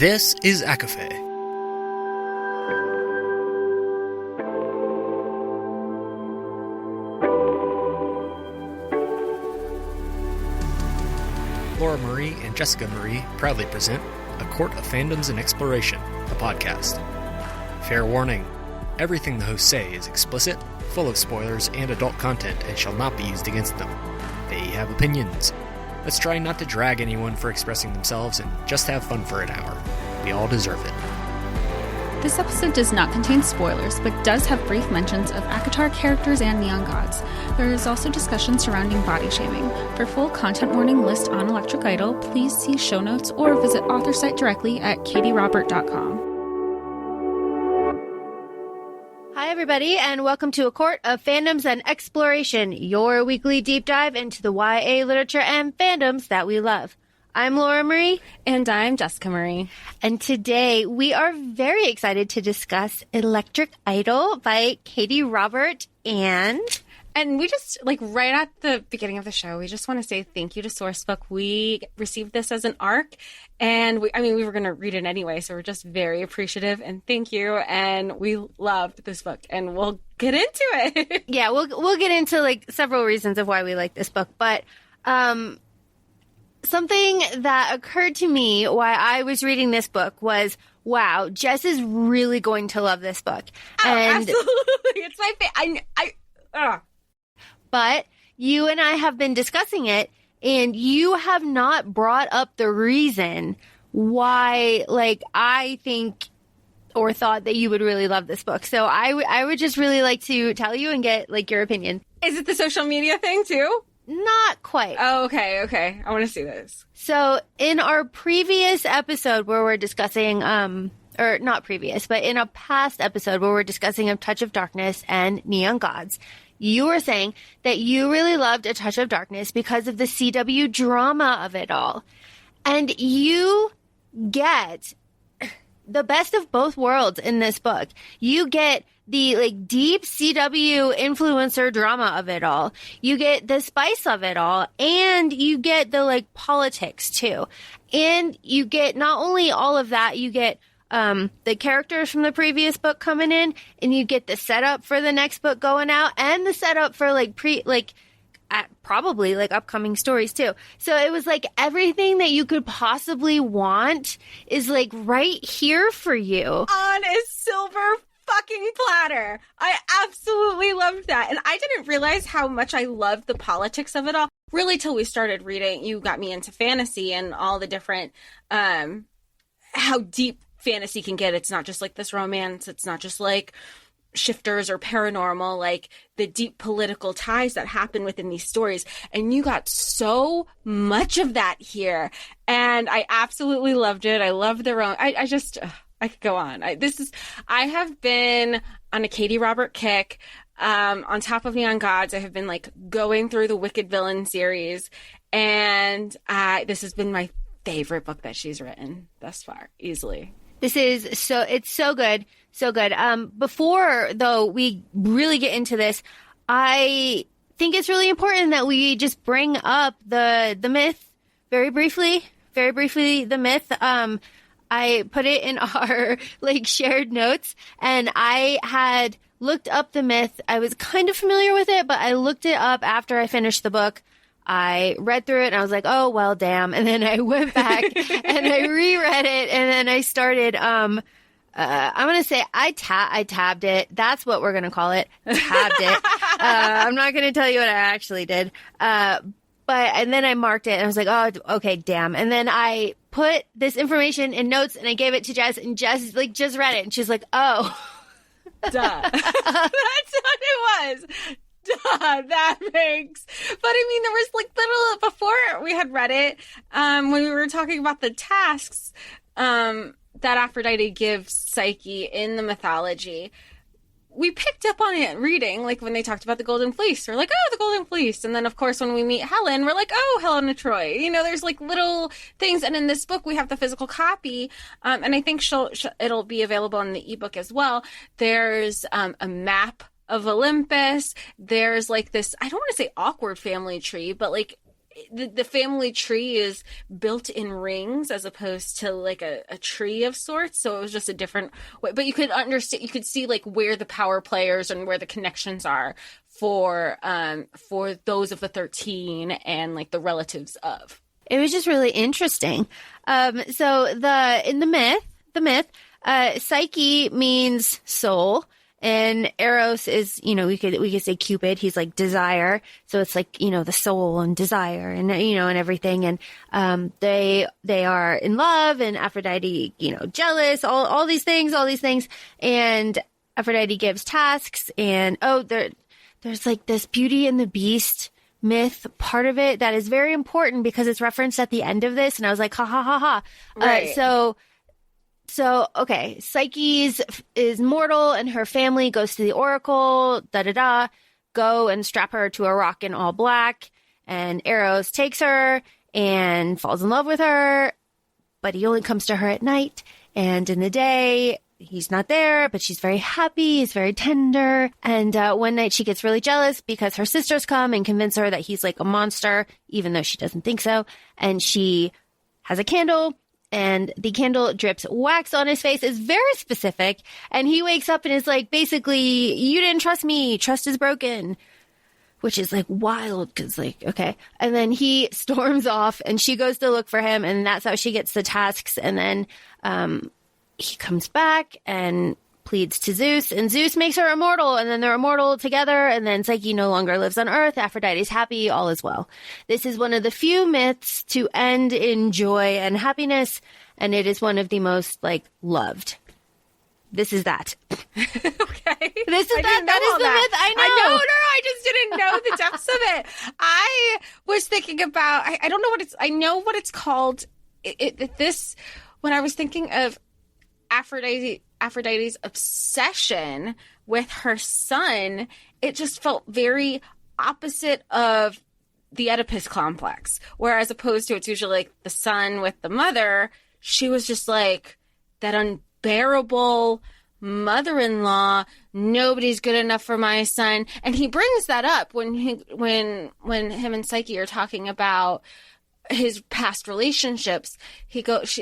This is ACOFAE. Laura Marie and Jessica Marie proudly present A Court of Fandoms and Exploration, a podcast. Fair warning, everything the hosts say is explicit, full of spoilers and adult content and shall not be used against them. They have opinions. Let's try not to drag anyone for expressing themselves and just have fun for an hour. We all deserve it. This episode does not contain spoilers, but does have brief mentions of ACOTAR characters and neon gods. There is also discussion surrounding body shaming. For full content warning list on Electric Idol, please see show notes or visit author site directly at KateeRobert.com. Hi, everybody, and welcome to A Court of Fandoms and Exploration, your weekly deep dive into the YA literature and fandoms that we love. I'm Laura Marie. And I'm Jessica Marie. And today we are very excited to discuss Electric Idol by Katee Robert and we just, right at the beginning of the show, we just want to say thank you to Sourcebook. We received this as an ARC, and we were going to read it anyway, so we're just very appreciative, and thank you, and we loved this book, and we'll get into it. Yeah, we'll get into, several reasons of why we like this book, but something that occurred to me while I was reading this book was, wow, Jess is really going to love this book. And absolutely. It's my favorite. But you and I have been discussing it, and you have not brought up the reason why, I think or thought that you would really love this book. So I would just really like to tell you and get, your opinion. Is it the social media thing, too? Not quite. Oh, okay. I want to see this. So in our previous episode where we're discussing, or not previous, but in a past episode where we're discussing A Touch of Darkness and Neon Gods, you were saying that you really loved A Touch of Darkness because of the CW drama of it all. And you get the best of both worlds in this book. You get the deep CW influencer drama of it all. You get the spice of it all, and you get the politics too. And you get not only all of that, you get the characters from the previous book coming in, and you get the setup for the next book going out, and the setup for probably upcoming stories too. So it was everything that you could possibly want is right here for you on a silver fucking platter. I absolutely loved that. And I didn't realize how much I loved the politics of it all really till we started reading. You got me into fantasy and all the different how deep fantasy can get. It's not just this romance. It's not just shifters or paranormal, the deep political ties that happen within these stories. And you got so much of that here. And I absolutely loved it. I love the I could go on. I have been on a Katee Robert kick. On top of Neon Gods, I have been going through the Wicked Villain series. And this has been my favorite book that she's written thus far, easily. It's so good. So good. Before, though, we really get into this, I think it's really important that we just bring up the myth very briefly, the myth. I put it in our shared notes, and I had looked up the myth. I was kind of familiar with it, but I looked it up after I finished the book. I read through it and I was like, oh, well, damn. And then I went back and I reread it, and then I started, I'm going to say I tabbed it. That's what we're going to call it. Tabbed it. I'm not going to tell you what I actually did. And then I marked it and I was like, oh, okay, damn. And then I put this information in notes and I gave it to Jess, and Jess just read it and she's like, oh. Duh. That's what it was. Duh, that makes. But I mean, there was little before we had read it, when we were talking about the tasks that Aphrodite gives Psyche in the mythology. We picked up on it reading, when they talked about the Golden Fleece. We're oh, the Golden Fleece. And then, of course, when we meet Helen, we're oh, Helen of Troy. There's little things. And in this book, we have the physical copy. And I think it'll be available in the ebook as well. There's a map of Olympus. There's this, I don't want to say awkward family tree, but the family tree is built in rings as opposed to like a tree of sorts. So it was just a different way. But you could understand, you could see like where the power players and where the connections are for those of the 13 and like the relatives of. It was just really interesting. So in the myth, Psyche means soul. And Eros is, we could say Cupid. He's like desire. So it's like, the soul and desire and, and everything. And, they are in love, and Aphrodite, jealous, all these things. And Aphrodite gives tasks, and, there's like this Beauty and the Beast myth part of it that is very important because it's referenced at the end of this. And I was like, ha ha ha ha. Right. So, okay, Psyche is mortal, and her family goes to the oracle, go and strap her to a rock in all black, and Eros takes her and falls in love with her, but he only comes to her at night, and in the day, he's not there, but she's very happy, he's very tender, and one night she gets really jealous because her sisters come and convince her that he's like a monster, even though she doesn't think so, and she has a candle, and the candle drips wax on his face. Is very specific. And he wakes up and is like, basically, you didn't trust me. Trust is broken. Which is like wild because like, okay. And then he storms off and she goes to look for him. And that's how she gets the tasks. And then he comes back and pleads to Zeus. And Zeus makes her immortal. And then they're immortal together. And then Psyche no longer lives on Earth. Aphrodite's happy. All is well. This is one of the few myths to end in joy and happiness. And it is one of the most like loved. This is that. Okay. This is that. That is the myth. I know. I just didn't know the depths of it. I was thinking about, I don't know what it's, I know what it's called. When I was thinking of Aphrodite's obsession with her son, it just felt very opposite of the Oedipus complex. Whereas opposed to it's usually like the son with the mother, she was just like that unbearable mother-in-law. Nobody's good enough for my son. And he brings that up when him and Psyche are talking about his past relationships.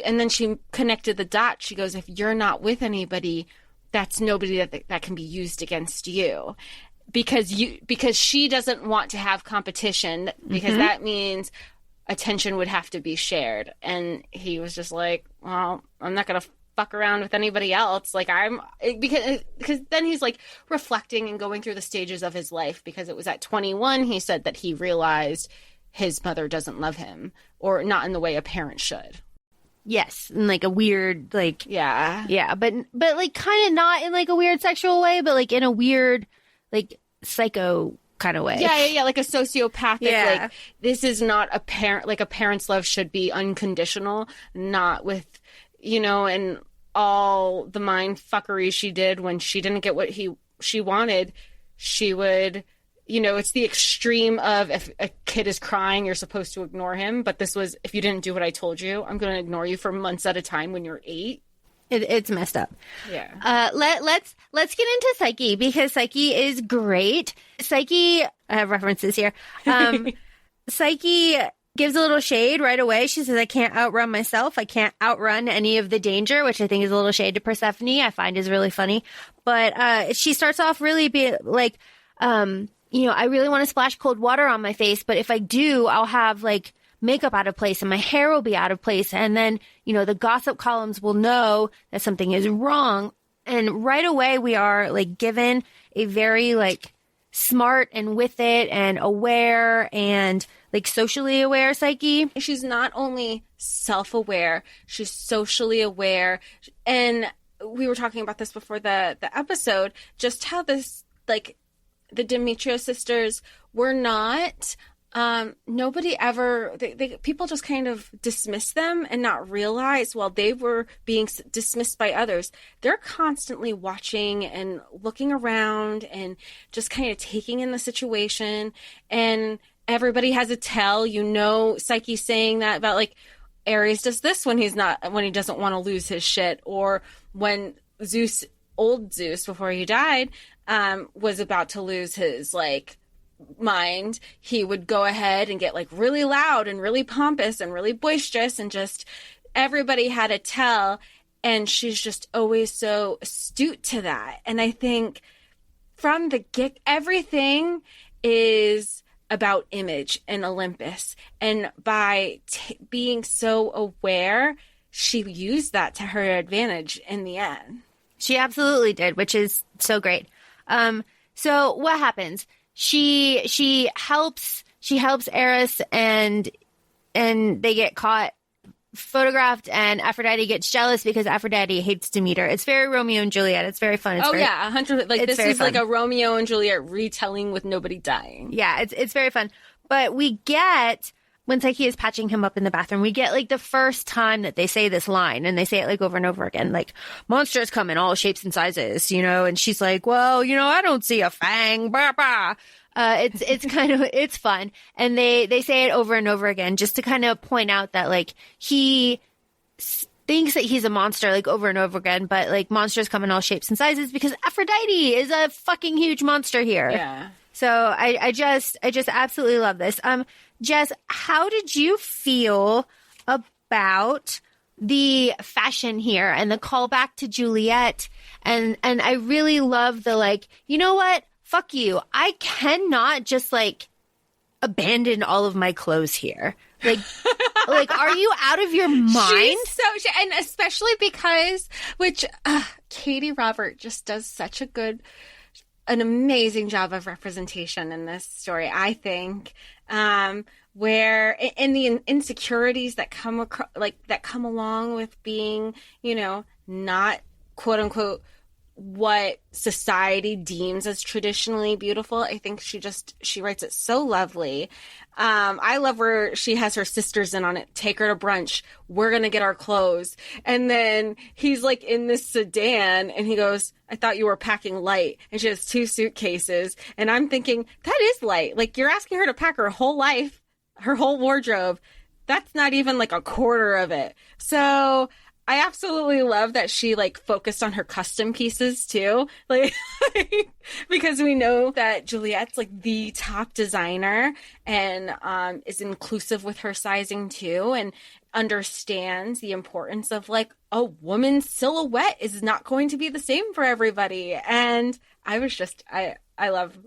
And then she connected the dots. She goes, if you're not with anybody, that's nobody that can be used against you, because she doesn't want to have competition, because that means attention would have to be shared. And he was just like, well, I'm not going to fuck around with anybody else. Like because then he's like reflecting and going through the stages of his life, because it was at 21, he said that he realized his mother doesn't love him, or not in the way a parent should. Yes, in like a weird, like, yeah, but like kind of not in like a weird sexual way, but like in a weird, like psycho kind of way. Yeah, like a sociopathic. Like, this is not a parent. Like, a parent's love should be unconditional, not with, and all the mind fuckery she did when she didn't get what she wanted. She would. It's the extreme of, if a kid is crying, you're supposed to ignore him. But this was, if you didn't do what I told you, I'm going to ignore you for months at a time when you're 8. It's messed up. Yeah. Let's get into Psyche, because Psyche is great. Psyche, I have references here. Psyche gives a little shade right away. She says, I can't outrun myself. I can't outrun any of the danger, which I think is a little shade to Persephone. I find is really funny. But she starts off really like, I really want to splash cold water on my face, but if I do, I'll have like makeup out of place and my hair will be out of place. And then, the gossip columns will know that something is wrong. And right away we are like given a very like smart and with it and aware and like socially aware Psyche. She's not only self-aware, she's socially aware. And we were talking about this before the episode, just how this, like, the Demetrios sisters were not, nobody ever, people just kind of dismissed them and not realize while they were being dismissed by others, they're constantly watching and looking around and just kind of taking in the situation. And everybody has a tell, Psyche saying that about like, Ares does this when he doesn't want to lose his shit, or when old Zeus before he died, was about to lose his like mind, he would go ahead and get like really loud and really pompous and really boisterous, and just everybody had a tell. And she's just always so astute to that. And I think from the everything is about image in Olympus. And by being so aware, she used that to her advantage in the end. She absolutely did, which is so great. So what happens? She helps Eros, and they get caught, photographed, and Aphrodite gets jealous because Aphrodite hates Demeter. It's very Romeo and Juliet. It's very fun. It's 100%. Like, this is fun. Like a Romeo and Juliet retelling with nobody dying. Yeah, it's very fun. But we get, when Psyche is patching him up in the bathroom, we get like the first time that they say this line, and they say it like over and over again, like, monsters come in all shapes and sizes, you know, and she's like, well, you know, I don't see a fang, bah, bah. It's kind of, it's fun. And they say it over and over again just to kind of point out that like he thinks that he's a monster like over and over again, but like monsters come in all shapes and sizes because Aphrodite is a fucking huge monster here. Yeah. So I just absolutely love this. Jess, how did you feel about the fashion here and the callback to Juliet? And I really love the like, you know what? Fuck you. I cannot just like abandon all of my clothes here. Like, are you out of your mind? And especially because, Katee Robert just does such an amazing job of representation in this story, I think. Where in the insecurities that come along with being, you know, not quote unquote what society deems as traditionally beautiful. I think she writes it so lovely. I love where she has her sisters in on it. Take her to brunch. We're going to get our clothes. And then he's like in this sedan and he goes, I thought you were packing light. And she has 2 suitcases. And I'm thinking, that is light. Like, you're asking her to pack her whole life, her whole wardrobe. That's not even like a quarter of it. So I absolutely love that she like focused on her custom pieces too. Like, because we know that Juliet's like the top designer and is inclusive with her sizing too, and understands the importance of like a woman's silhouette is not going to be the same for everybody. And I was just, I love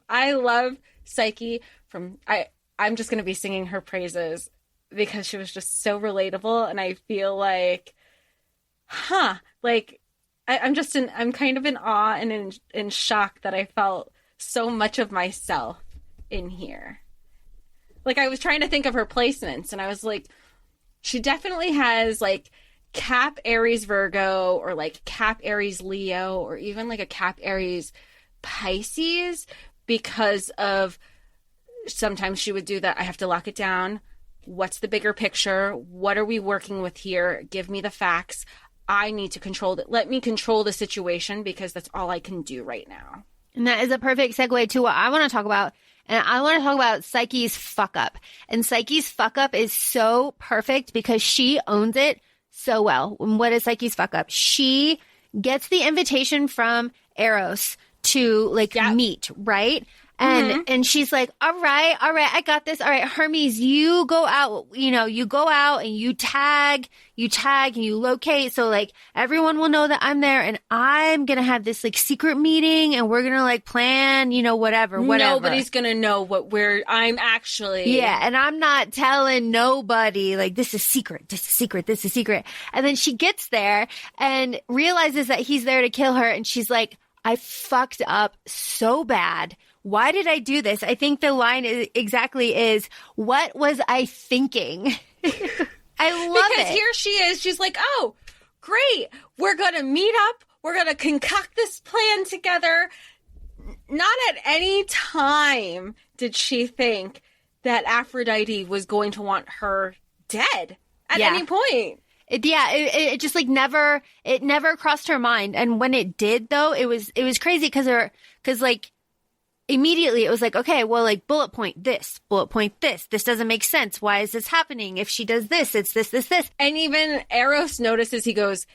Psyche I'm just going to be singing her praises because she was just so relatable. And I feel like, I'm kind of in awe and in shock that I felt so much of myself in here. Like, I was trying to think of her placements and I was like, she definitely has like Cap Aries Virgo, or like Cap Aries Leo, or even like a Cap Aries Pisces, because of sometimes she would do that. I have to lock it down. What's the bigger picture? What are we working with here? Give me the facts. I need to control it. Let me control the situation because that's all I can do right now. And that is a perfect segue to what I want to talk about. And I want to talk about Psyche's fuck up. And Psyche's fuck up is so perfect because she owns it so well. And what is Psyche's fuck up? She gets the invitation from Eros to meet, right? And she's like, all right, I got this. All right, Hermes, you go out and you tag and you locate. So like everyone will know that I'm there, and I'm going to have this like secret meeting and we're going to like plan, whatever. Nobody's going to know where I'm actually. Yeah. And I'm not telling nobody, like, this is secret. And then she gets there and realizes that he's there to kill her. And she's like, I fucked up so bad. Why did I do this? I think the line is, what was I thinking? I love it. Because here she is. She's like, oh, great. We're going to meet up. We're going to concoct this plan together. Not at any time did she think that Aphrodite was going to want her dead at any point. It just like never crossed her mind. And when it did, though, it was crazy because like, immediately it was like, okay, well, like bullet point this. This doesn't make sense. Why is this happening? If she does this, it's this. And even Eros notices, he goes,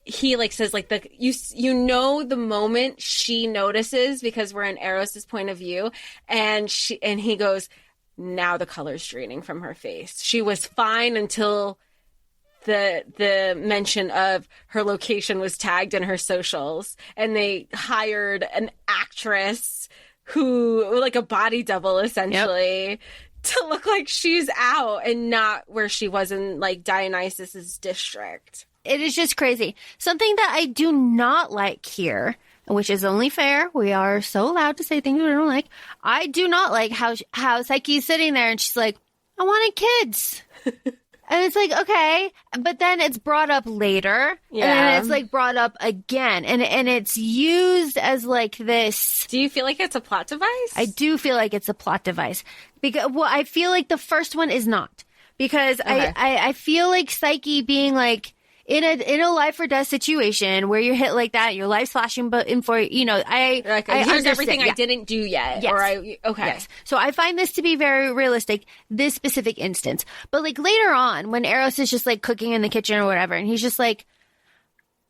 he like says like you know the moment she notices, because we're in Eros's point of view, and he goes, now the color's draining from her face. She was fine until the mention of her location was tagged in her socials, and they hired an actress who, like a body double essentially, to look like she's out and not where she was in like Dionysus's district. It is just crazy. Something that I do not like here, which is only fair. We are so allowed to say things we don't like. I do not like how Psyche's sitting there and she's like, I wanted kids. And it's like, okay, but then it's brought up later, and then it's like brought up again, and it's used as like this. Do you feel like it's a plot device? I do feel like it's a plot device, because I feel like the first one is not, because I feel like Psyche being like in a life or death situation where you're hit like that, your life's flashing, but in for here's everything I didn't do yet. Yes. Yes. So I find this to be very realistic, this specific instance. But like later on, when Eros is just like cooking in the kitchen or whatever, and he's just like,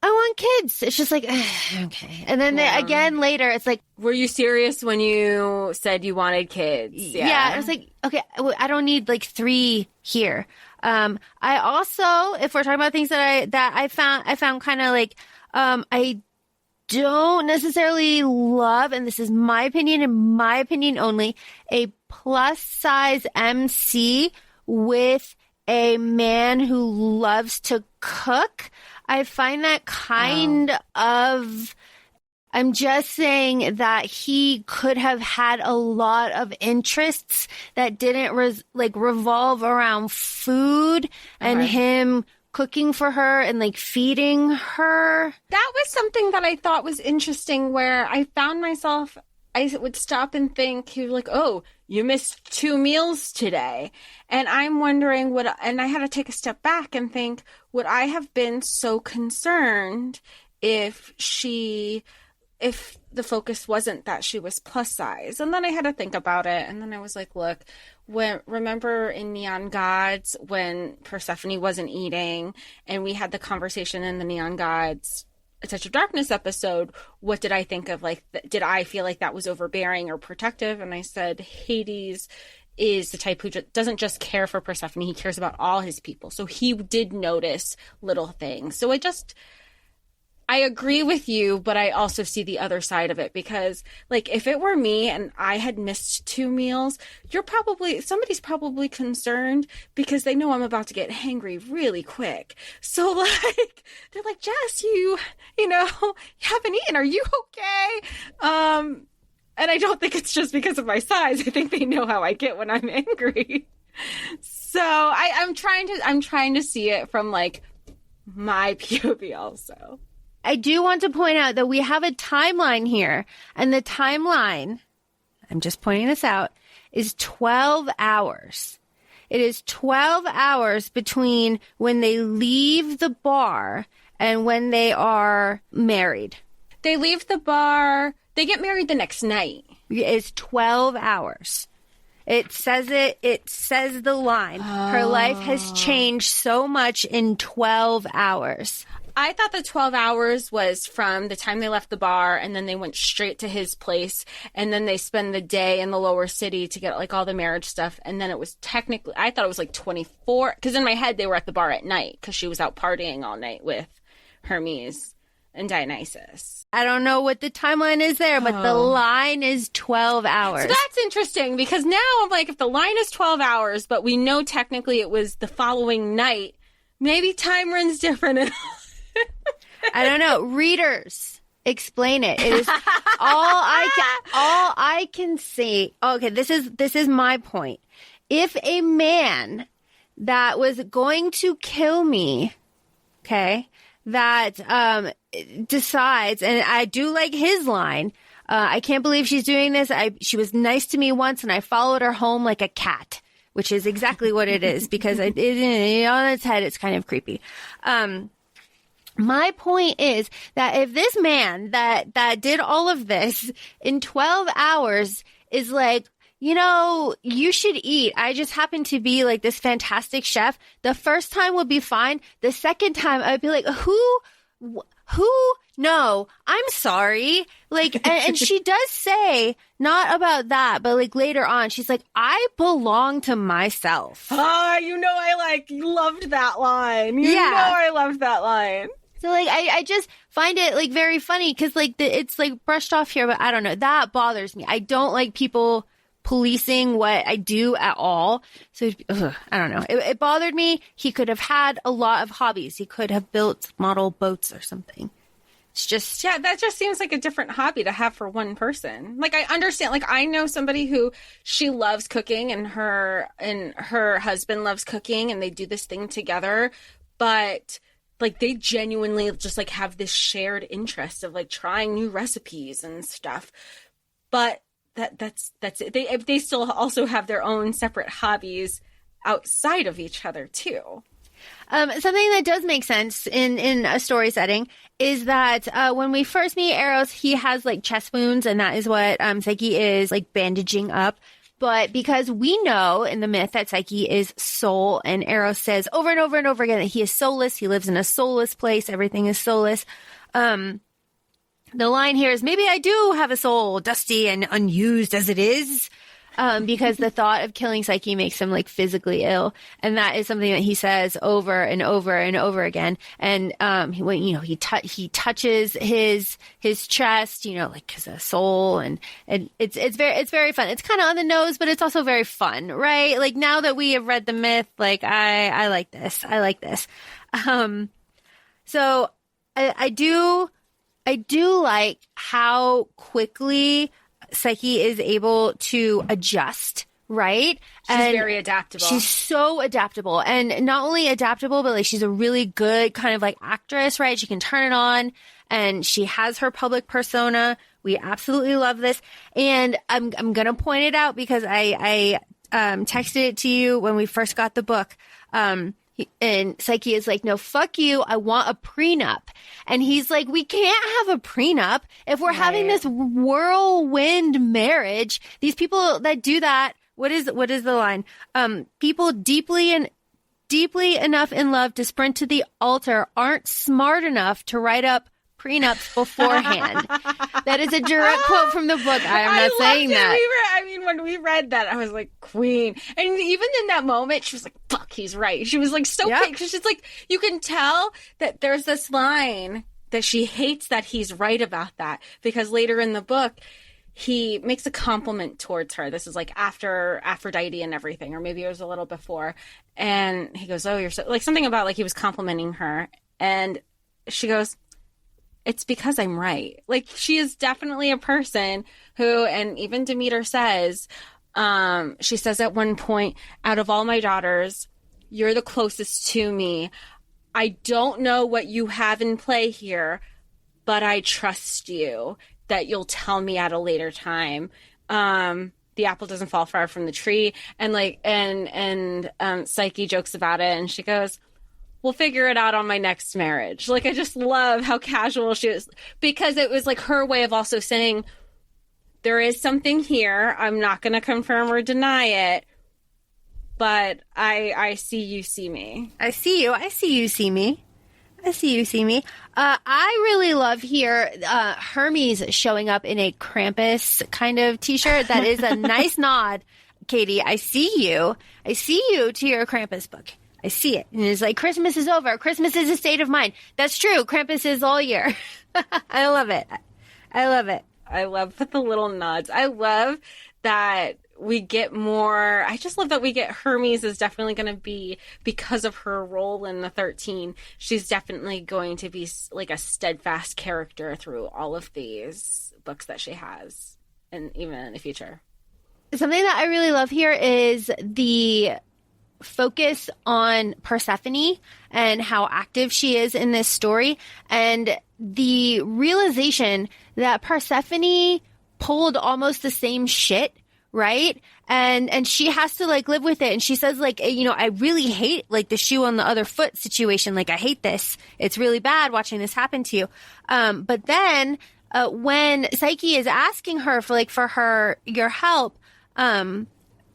I want kids. It's just like, okay. And then again later, it's like, were you serious when you said you wanted kids? Yeah. I was like, okay, I don't need like 3 here. I also, if we're talking about things that I found kind of like, I don't necessarily love, and this is my opinion and my opinion only, a plus size MC with a man who loves to cook. I find that kind of, I'm just saying that he could have had a lot of interests that didn't revolve around food and him cooking for her and like feeding her. That was something that I thought was interesting, where I found myself, I would stop and think, he was like, oh, you missed 2 meals today. And I'm wondering and I had to take a step back and think, would I have been so concerned if the focus wasn't that she was plus size? And then I had to think about it. And then I was like, look, remember in Neon Gods when Persephone wasn't eating, and we had the conversation in the Neon Gods A Touch of Darkness episode, what did I think of? Like, did I feel like that was overbearing or protective? And I said, Hades is the type who doesn't just care for Persephone. He cares about all his people. So he did notice little things. So I agree with you, but I also see the other side of it, because like if it were me and I had missed 2 meals, somebody's probably concerned because they know I'm about to get hangry really quick. So like, they're like, Jess, you haven't eaten. Are you okay? And I don't think it's just because of my size. I think they know how I get when I'm angry. So I'm trying to see it from like my POV also. I do want to point out that we have a timeline here, and the timeline, I'm just pointing this out, is 12 hours. It is 12 hours between when they leave the bar and when they are married. They leave the bar, they get married the next night. It's 12 hours. It says the line. Her life has changed so much in 12 hours. I thought the 12 hours was from the time they left the bar, and then they went straight to his place, and then they spend the day in the lower city to get like all the marriage stuff. And then it was technically, I thought it was like 24, because in my head they were at the bar at night because she was out partying all night with Hermes and Dionysus. I don't know what the timeline is there, but the line is 12 hours. So that's interesting, because now I'm like, if the line is 12 hours, but we know technically it was the following night, maybe time runs different. I don't know. Readers, explain it. It is all I can see. Okay, this is my point. If a man that was going to kill me, okay, that decides, and I do like his line, I can't believe she's doing this. She was nice to me once, and I followed her home like a cat, which is exactly what it is, because on its head, it's kind of creepy. My point is that if this man that did all of this in 12 hours is like, you should eat. I just happen to be like this fantastic chef. The first time would be fine. The second time I'd be like, who who? No, I'm sorry. Like, and she does say, not about that, but like later on, she's like, I belong to myself. Ah, I loved that line. I loved that line. So like, I just find it like very funny because like it's like brushed off here, but I don't know. That bothers me. I don't like people policing what I do at all. So I don't know. It bothered me. He could have had a lot of hobbies. He could have built model boats or something. It's just, yeah, that just seems like a different hobby to have for one person. Like, I understand, like, I know somebody who she loves cooking and her husband loves cooking and they do this thing together, but like they genuinely just like have this shared interest of like trying new recipes and stuff. But that's it. They still also have their own separate hobbies outside of each other too. Something that does make sense in a story setting is that when we first meet Eros, he has like chest wounds, and that is what Psyche is like bandaging up. But because we know in the myth that Psyche is soul, and Eros says over and over and over again that he is soulless, he lives in a soulless place, everything is soulless. The line here is, maybe I do have a soul, dusty and unused as it is. Because the thought of killing Psyche makes him like physically ill. And that is something that he says over and over and over again. And, he touches his chest, like his soul, and it's very fun. It's kind of on the nose, but it's also very fun, right? Like now that we have read the myth, like I like this. I like this. So I do like how quickly Psyche is able to adjust, right? She's very adaptable. She's so adaptable. And not only adaptable, but like she's a really good kind of like actress, right? She can turn it on, and she has her public persona. We absolutely love this. And I'm going to point it out because I texted it to you when we first got the book. And Psyche is like, no, fuck you. I want a prenup. And he's like, we can't have a prenup if we're having this whirlwind marriage. These people that do that, what is the line? People deeply enough in love to sprint to the altar aren't smart enough to write up prenups beforehand. That is a direct quote from the book. I am not saying that. When we read that, I was like, queen. And even in that moment, she was like, fuck, he's right. She was like so quick, because she's like, you can tell that there's this line that she hates that he's right about that, because later in the book, he makes a compliment towards her. This is like after Aphrodite and everything, or maybe it was a little before. And he goes, oh, you're so, like something about like he was complimenting her. And she goes, it's because I'm right. Like, she is definitely a person who, and even Demeter says, she says at one point, out of all my daughters, you're the closest to me. I don't know what you have in play here, but I trust you that you'll tell me at a later time. The apple doesn't fall far from the tree. And like, and Psyche jokes about it, and she goes, we'll figure it out on my next marriage. Like, I just love how casual she is, because it was like her way of also saying, there is something here. I'm not going to confirm or deny it, but I see you see me. I see you. I see you see me. I see you see me. I really love here Hermes showing up in a Krampus kind of t-shirt. That is a nice nod, Katie. I see you. I see you to your Krampus book. I see it. And it's like, Christmas is over. Christmas is a state of mind. That's true. Krampus is all year. I love it. I love it. I love the little nods. I love that we get more. I just love that we get Hermes is definitely going to be, because of her role in the 13, she's definitely going to be like a steadfast character through all of these books that she has, and even in the future. Something that I really love here is the focus on Persephone and how active she is in this story, and the realization that Persephone pulled almost the same shit, right? And she has to like live with it. And she says like, I really hate like the shoe on the other foot situation. Like, I hate this. It's really bad watching this happen to you. But then when Psyche is asking her for your help,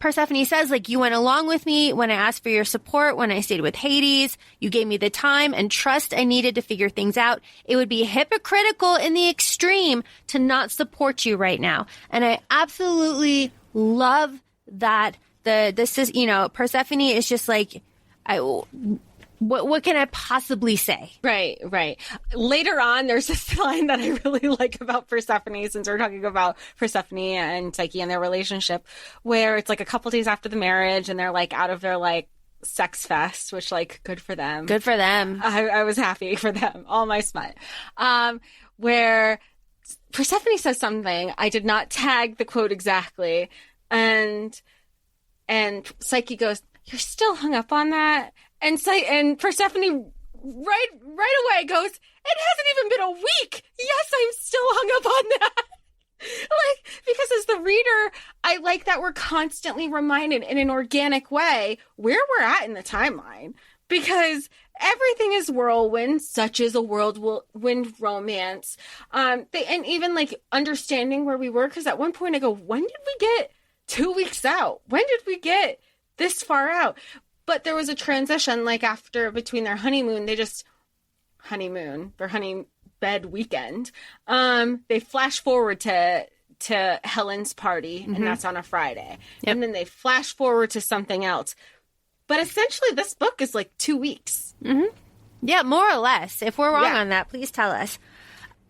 Persephone says, like, you went along with me when I asked for your support, when I stayed with Hades. You gave me the time and trust I needed to figure things out. It would be hypocritical in the extreme to not support you right now. And I absolutely love that this is, you know, Persephone is just like, what can I possibly say? Right. Later on, there's this line that I really like about Persephone, since we're talking about Persephone and Psyche and their relationship, where it's like a couple days after the marriage and they're like out of their like sex fest, which like good for them. Good for them. I was happy for them. All my smut. Where Persephone says something. I did not tag the quote exactly. And Psyche goes, "You're still hung up on that?" And Persephone right away goes, "It hasn't even been a week. Yes, I'm still hung up on that." Like, because as the reader, I like that we're constantly reminded in an organic way where we're at in the timeline. Because everything is whirlwind, such as a whirlwind romance. And even like understanding where we were, because at one point I go, when did we get 2 weeks out? When did we get this far out? But there was a transition, like between their honeymoon, their honey bed weekend. They flash forward to Helen's party, and that's on a Friday. Yep. And then they flash forward to something else. But essentially, this book is like 2 weeks. Mm-hmm. Yeah, more or less. If we're wrong on that, please tell us.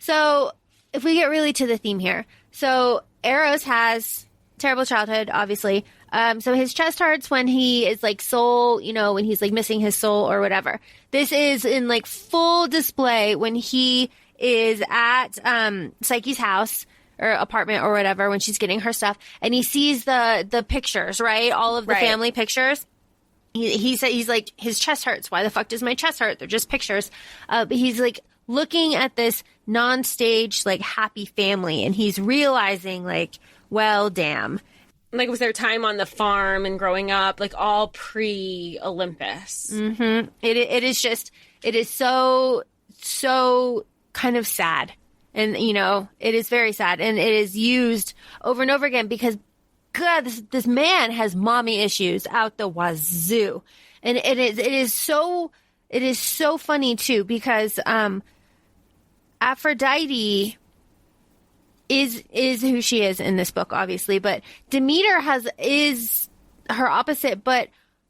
So if we get really to the theme here. So Eros has terrible childhood, obviously. So his chest hurts when he is like soul, you know, when he's like missing his soul or whatever. This is in like full display when he is at Psyche's house or apartment or whatever, when she's getting her stuff, and he sees the pictures, right? All of the family pictures. He said, he's like, his chest hurts. Why the fuck does my chest hurt? They're just pictures. But he's like looking at this non-staged, like happy family, and he's realizing like, well, damn. Like, was their time on the farm and growing up, like all pre-Olympus. Mm-hmm. It is so kind of sad. And, you know, it is very sad. And it is used over and over again because, God, this man has mommy issues out the wazoo. And it is so funny, too, because Aphrodite is who she is in this book, obviously, but Demeter is her opposite. But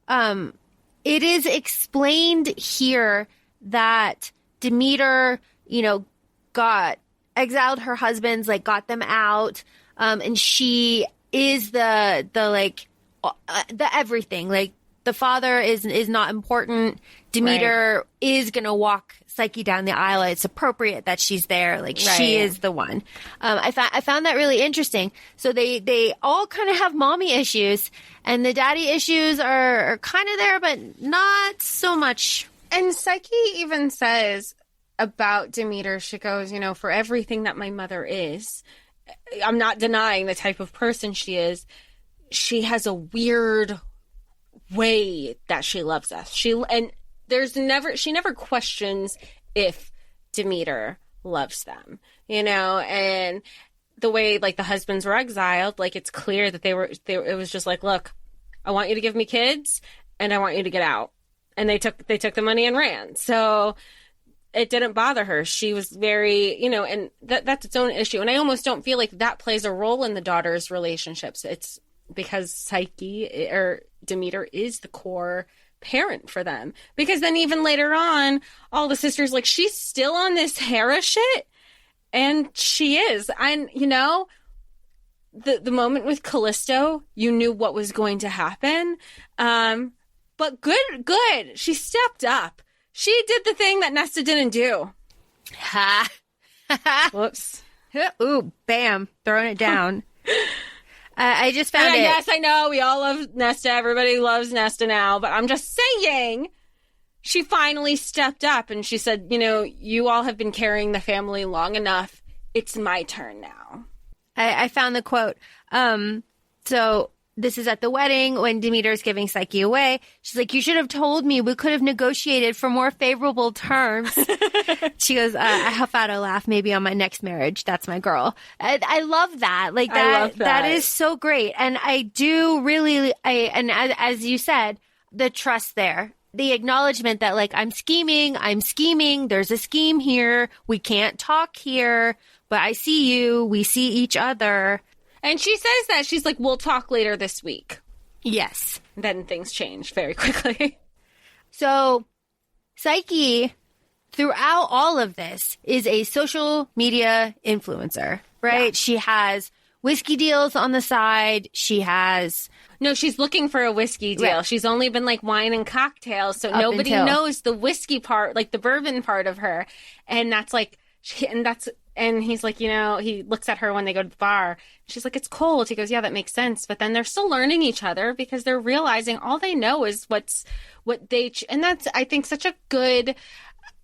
it is explained here that Demeter, you know, got exiled her husbands, like got them out, and she is the everything. Like, the father is not important. Demeter is gonna walk Psyche down the aisle. It's appropriate that she's there. Like, she is the one. I found that really interesting. So they all kind of have mommy issues, and the daddy issues are kind of there, but not so much. And Psyche even says about Demeter, she goes, you know, for everything that my mother is, I'm not denying the type of person she is. She has a weird way that she loves us. She never questions if Demeter loves them, you know, and the way like the husbands were exiled, like it's clear that it was just like, look, I want you to give me kids and I want you to get out. And they took the money and ran. So it didn't bother her. She was very, you know, and that's its own issue. And I almost don't feel like that plays a role in the daughters' relationships. It's because Psyche or Demeter is the core parent for them. Because then even later on, all the sisters, like, she's still on this Hera shit. And she is. And, you know, the moment with Callisto, you knew what was going to happen. But good. She stepped up. She did the thing that Nesta didn't do. Ha. Whoops. Ooh, bam. Throwing it down. I just found it. Yes, I know. We all love Nesta. Everybody loves Nesta now. But I'm just saying, she finally stepped up and she said, you know, you all have been carrying the family long enough. It's my turn now. I found the quote. So this is at the wedding when Demeter's giving Psyche away. She's like, you should have told me. We could have negotiated for more favorable terms. She goes, I huff out a laugh, maybe on my next marriage. That's my girl. I love that. Like that, I love that. That is so great. And I do really, and as you said, the trust there, the acknowledgement that like, I'm scheming. There's a scheme here. We can't talk here, but I see you. We see each other. And she says that. She's like, we'll talk later this week. Yes. Then things change very quickly. So Psyche, throughout all of this, is a social media influencer, right? Yeah. She has whiskey deals on the side. She has... No, she's looking for a whiskey deal. Right. She's only been like wine and cocktails, so nobody knows the whiskey part, like the bourbon part of her. And that's like... And he's like, he looks at her when they go to the bar. She's like, it's cold. He goes, yeah, that makes sense. But then they're still learning each other because they're realizing all they know is and that's, I think, such a good,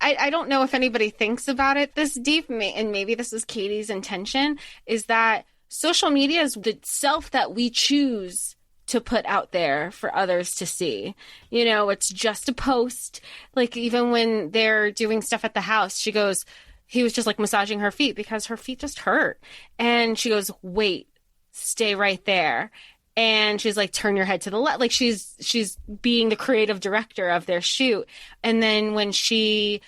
I don't know if anybody thinks about it this deep, and maybe this is Katie's intention, is that social media is the self that we choose to put out there for others to see. It's just a post. Like even when they're doing stuff at the house, she goes, he was just like massaging her feet because her feet just hurt. And she goes, wait, stay right there. And she's like, turn your head to the left. Like she's being the creative director of their shoot. And then when she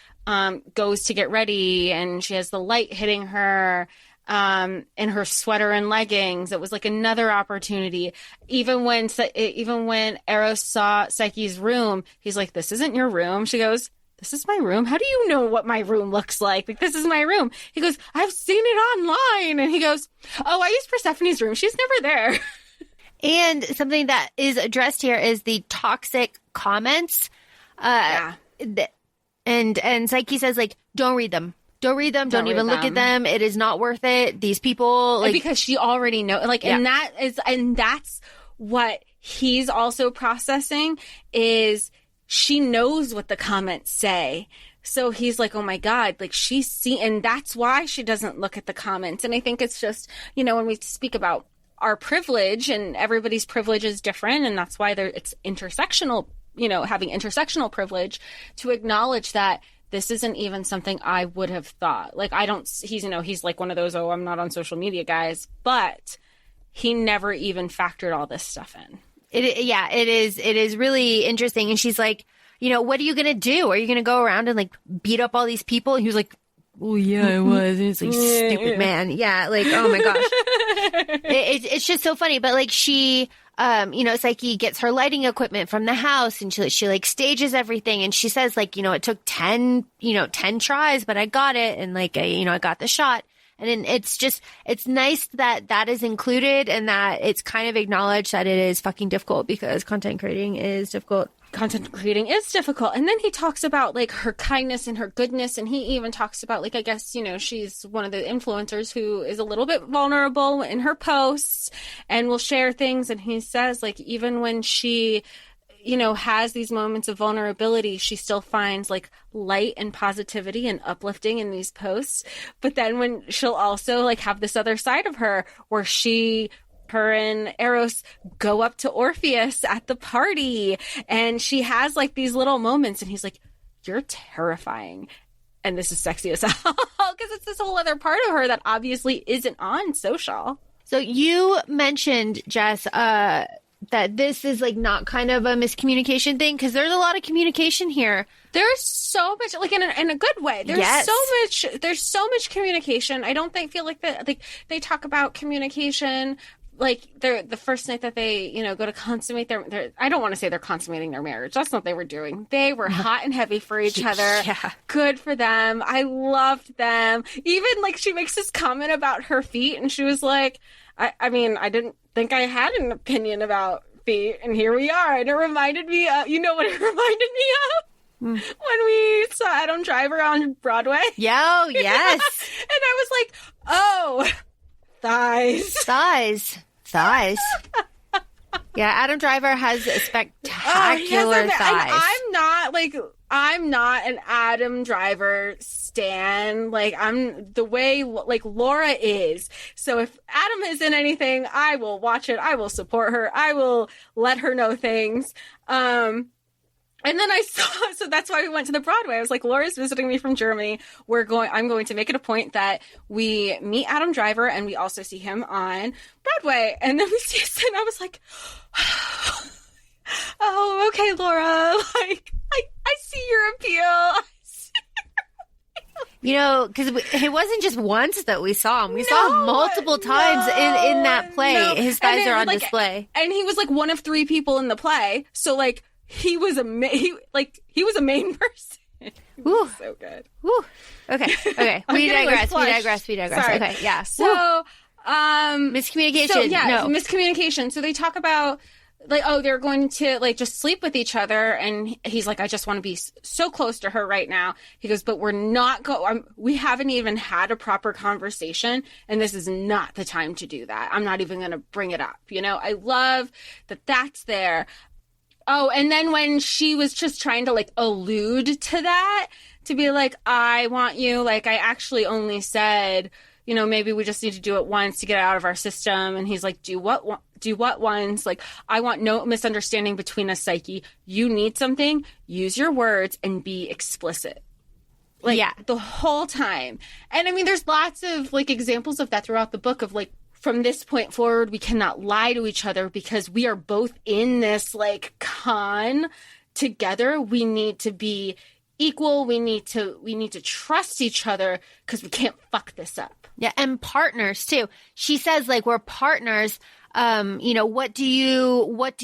goes to get ready and she has the light hitting her in her sweater and leggings, it was like another opportunity. Even when Eros saw Psyche's room, he's like, this isn't your room. She goes, this is my room. How do you know what my room looks like? Like, this is my room. He goes, I've seen it online. And he goes, oh, I used Persephone's room. She's never there. And something that is addressed here is the toxic comments. And Psyche says, like, don't read them. Don't read them. Don't even look at them. It is not worth it. These people, like, because she already knows, like, and that's what he's also processing is she knows what the comments say. So he's like, oh my God, like and that's why she doesn't look at the comments. And I think it's just, when we speak about our privilege, and everybody's privilege is different, and that's why it's intersectional, having intersectional privilege, to acknowledge that this isn't even something I would have thought. Like, he's like one of those, oh, I'm not on social media guys, but he never even factored all this stuff in. It is really interesting. And she's like, what are you going to do? Are you going to go around and like beat up all these people? And he was like, oh yeah, I was. And it's like, stupid man. Yeah. Like, oh my gosh. It's just so funny. But like she, Psyche gets her lighting equipment from the house, and she like stages everything. And she says like, it took 10 tries, but I got it. And like, I got the shot. And it's nice that is included, and that it's kind of acknowledged that it is fucking difficult, because content creating is difficult. Content creating is difficult. And then he talks about like her kindness and her goodness. And he even talks about like, I guess, she's one of the influencers who is a little bit vulnerable in her posts and will share things. And he says like, even when she, has these moments of vulnerability, she still finds like light and positivity and uplifting in these posts. But then when she'll also like have this other side of her where her and Eros go up to Orpheus at the party, and she has like these little moments, and he's like, you're terrifying. And this is sexy as hell, because it's this whole other part of her that obviously isn't on social. So you mentioned, Jess, that this is like not kind of a miscommunication thing, because there's a lot of communication here. There's so much, like in a good way. There's so much communication. I don't feel like that. Like they talk about communication. Like the first night that they, go to consummate their, I don't want to say they're consummating their marriage. That's not what they were doing. They were hot and heavy for each other. Yeah. Good for them. I loved them. Even like she makes this comment about her feet, and she was like, I mean, I didn't think I had an opinion about feet, and here we are. And it reminded me of, you know what it reminded me of? When we saw Adam Driver on Broadway. Yo, yes. And I was like, oh, thighs. Yeah, Adam Driver has a spectacular thighs. And I'm not like, I'm not an Adam Driver stan. Like, I'm the way, like, Laura is. So if Adam is in anything, I will watch it. I will support her. I will let her know things. And then so that's why we went to the Broadway. I was like, Laura's visiting me from Germany. I'm going to make it a point that we meet Adam Driver and we also see him on Broadway. And then we see his, and I was like, oh, okay, Laura. Like, I see your appeal. You know, because it wasn't just once that we saw him. We saw him multiple times in that play. His thighs are on display. And he was like one of 3 people in the play. So like, he was a main person. Ooh. So good. Ooh. Okay. We digress. Sorry. Okay. Yeah. So, miscommunication. So, yeah, miscommunication. So they talk about like, oh, they're going to like just sleep with each other, and he's like, I just want to be so close to her right now. He goes, but we're not we haven't even had a proper conversation, and this is not the time to do that. I'm not even going to bring it up. You know, I love that that's there. Oh, and then when she was just trying to, like, allude to that, to be like, I want you, like, I actually only said, you know, maybe we just need to do it once to get it out of our system. And he's like, do what once? Like, I want no misunderstanding between us, Psyche. You need something, use your words and be explicit. Like, the whole time. And, I mean, there's lots of, like, examples of that throughout the book of, like, from this point forward, we cannot lie to each other because we are both in this, like, con together. We need to be equal. We need to trust each other because we can't fuck this up. Yeah, and partners too. She says, like, we're partners. You know, what do you want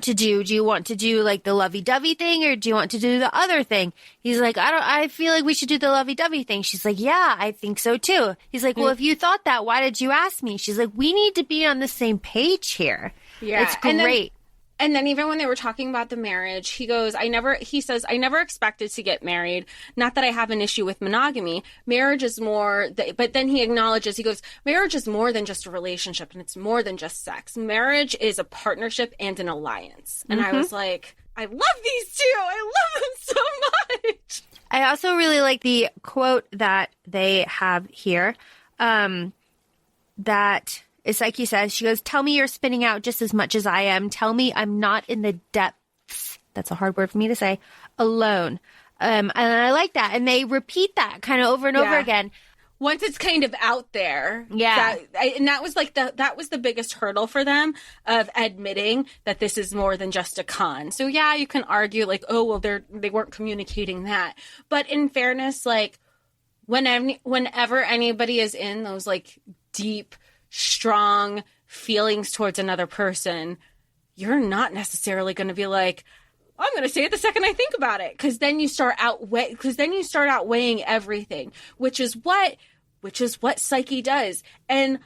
to do? Do you want to do like the lovey-dovey thing, or do you want to do the other thing? He's like, I feel like we should do the lovey-dovey thing. She's like, yeah, I think so too. He's like, well, if you thought that, why did you ask me? She's like, we need to be on the same page here. Yeah. It's great. And then even when they were talking about the marriage, he says, I never expected to get married. Not that I have an issue with monogamy. Marriage is more, but then he acknowledges, he goes, marriage is more than just a relationship, and it's more than just sex. Marriage is a partnership and an alliance. And I was like, I love these two. I love them so much. I also really like the quote that they have here, that Psyche says, she goes, tell me you're spinning out just as much as I am. Tell me I'm not in the depths. That's a hard word for me to say. Alone. And I like that. And they repeat that kind of over and over again. Once it's kind of out there. Yeah. And that was like that was the biggest hurdle for them of admitting that this is more than just a con. So yeah, you can argue like, oh, well, they weren't communicating that. But in fairness, like whenever anybody is in those like deep, strong feelings towards another person, you're not necessarily going to be like, I'm going to say it the second I think about it, because then you start outweighing everything, which is what Psyche does. And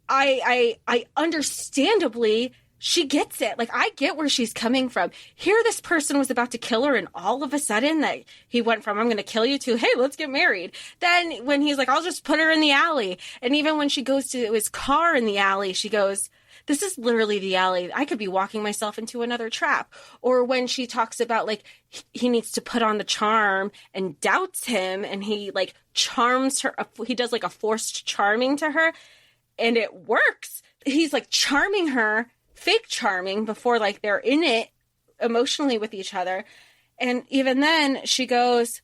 I understandably, she gets it. Like, I get where she's coming from. Here, this person was about to kill her, and all of a sudden that he went from, I'm going to kill you, to, hey, let's get married. Then when he's like, I'll just put her in the alley. And even when she goes to his car in the alley, she goes, this is literally the alley. I could be walking myself into another trap. Or when she talks about, like, he needs to put on the charm and doubts him, and he, like, charms her. He does, like, a forced charming to her, and it works. He's, like, charming her, fake charming, before, like, they're in it emotionally with each other. And even then she goes,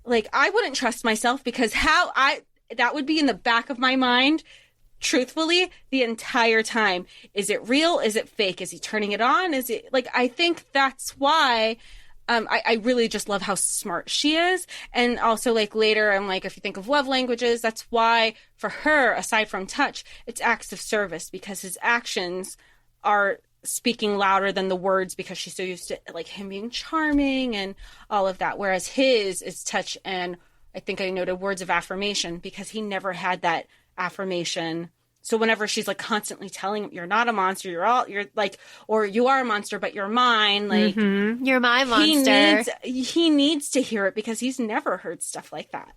like, I wouldn't trust myself, because that would be in the back of my mind, truthfully, the entire time. Is it real? Is it fake? Is he turning it on? Is it, like, I think that's why I really just love how smart she is. And also, like, later, I'm like, if you think of love languages, that's why for her, aside from touch, it's acts of service, because his actions are speaking louder than the words, because she's so used to, like, him being charming and all of that. Whereas his is touch, and I think I noted words of affirmation, because he never had that affirmation. So whenever she's, like, constantly telling him, you're not a monster, you're like, or you are a monster, but you're mine. Like, you're my monster. He needs to hear it, because he's never heard stuff like that.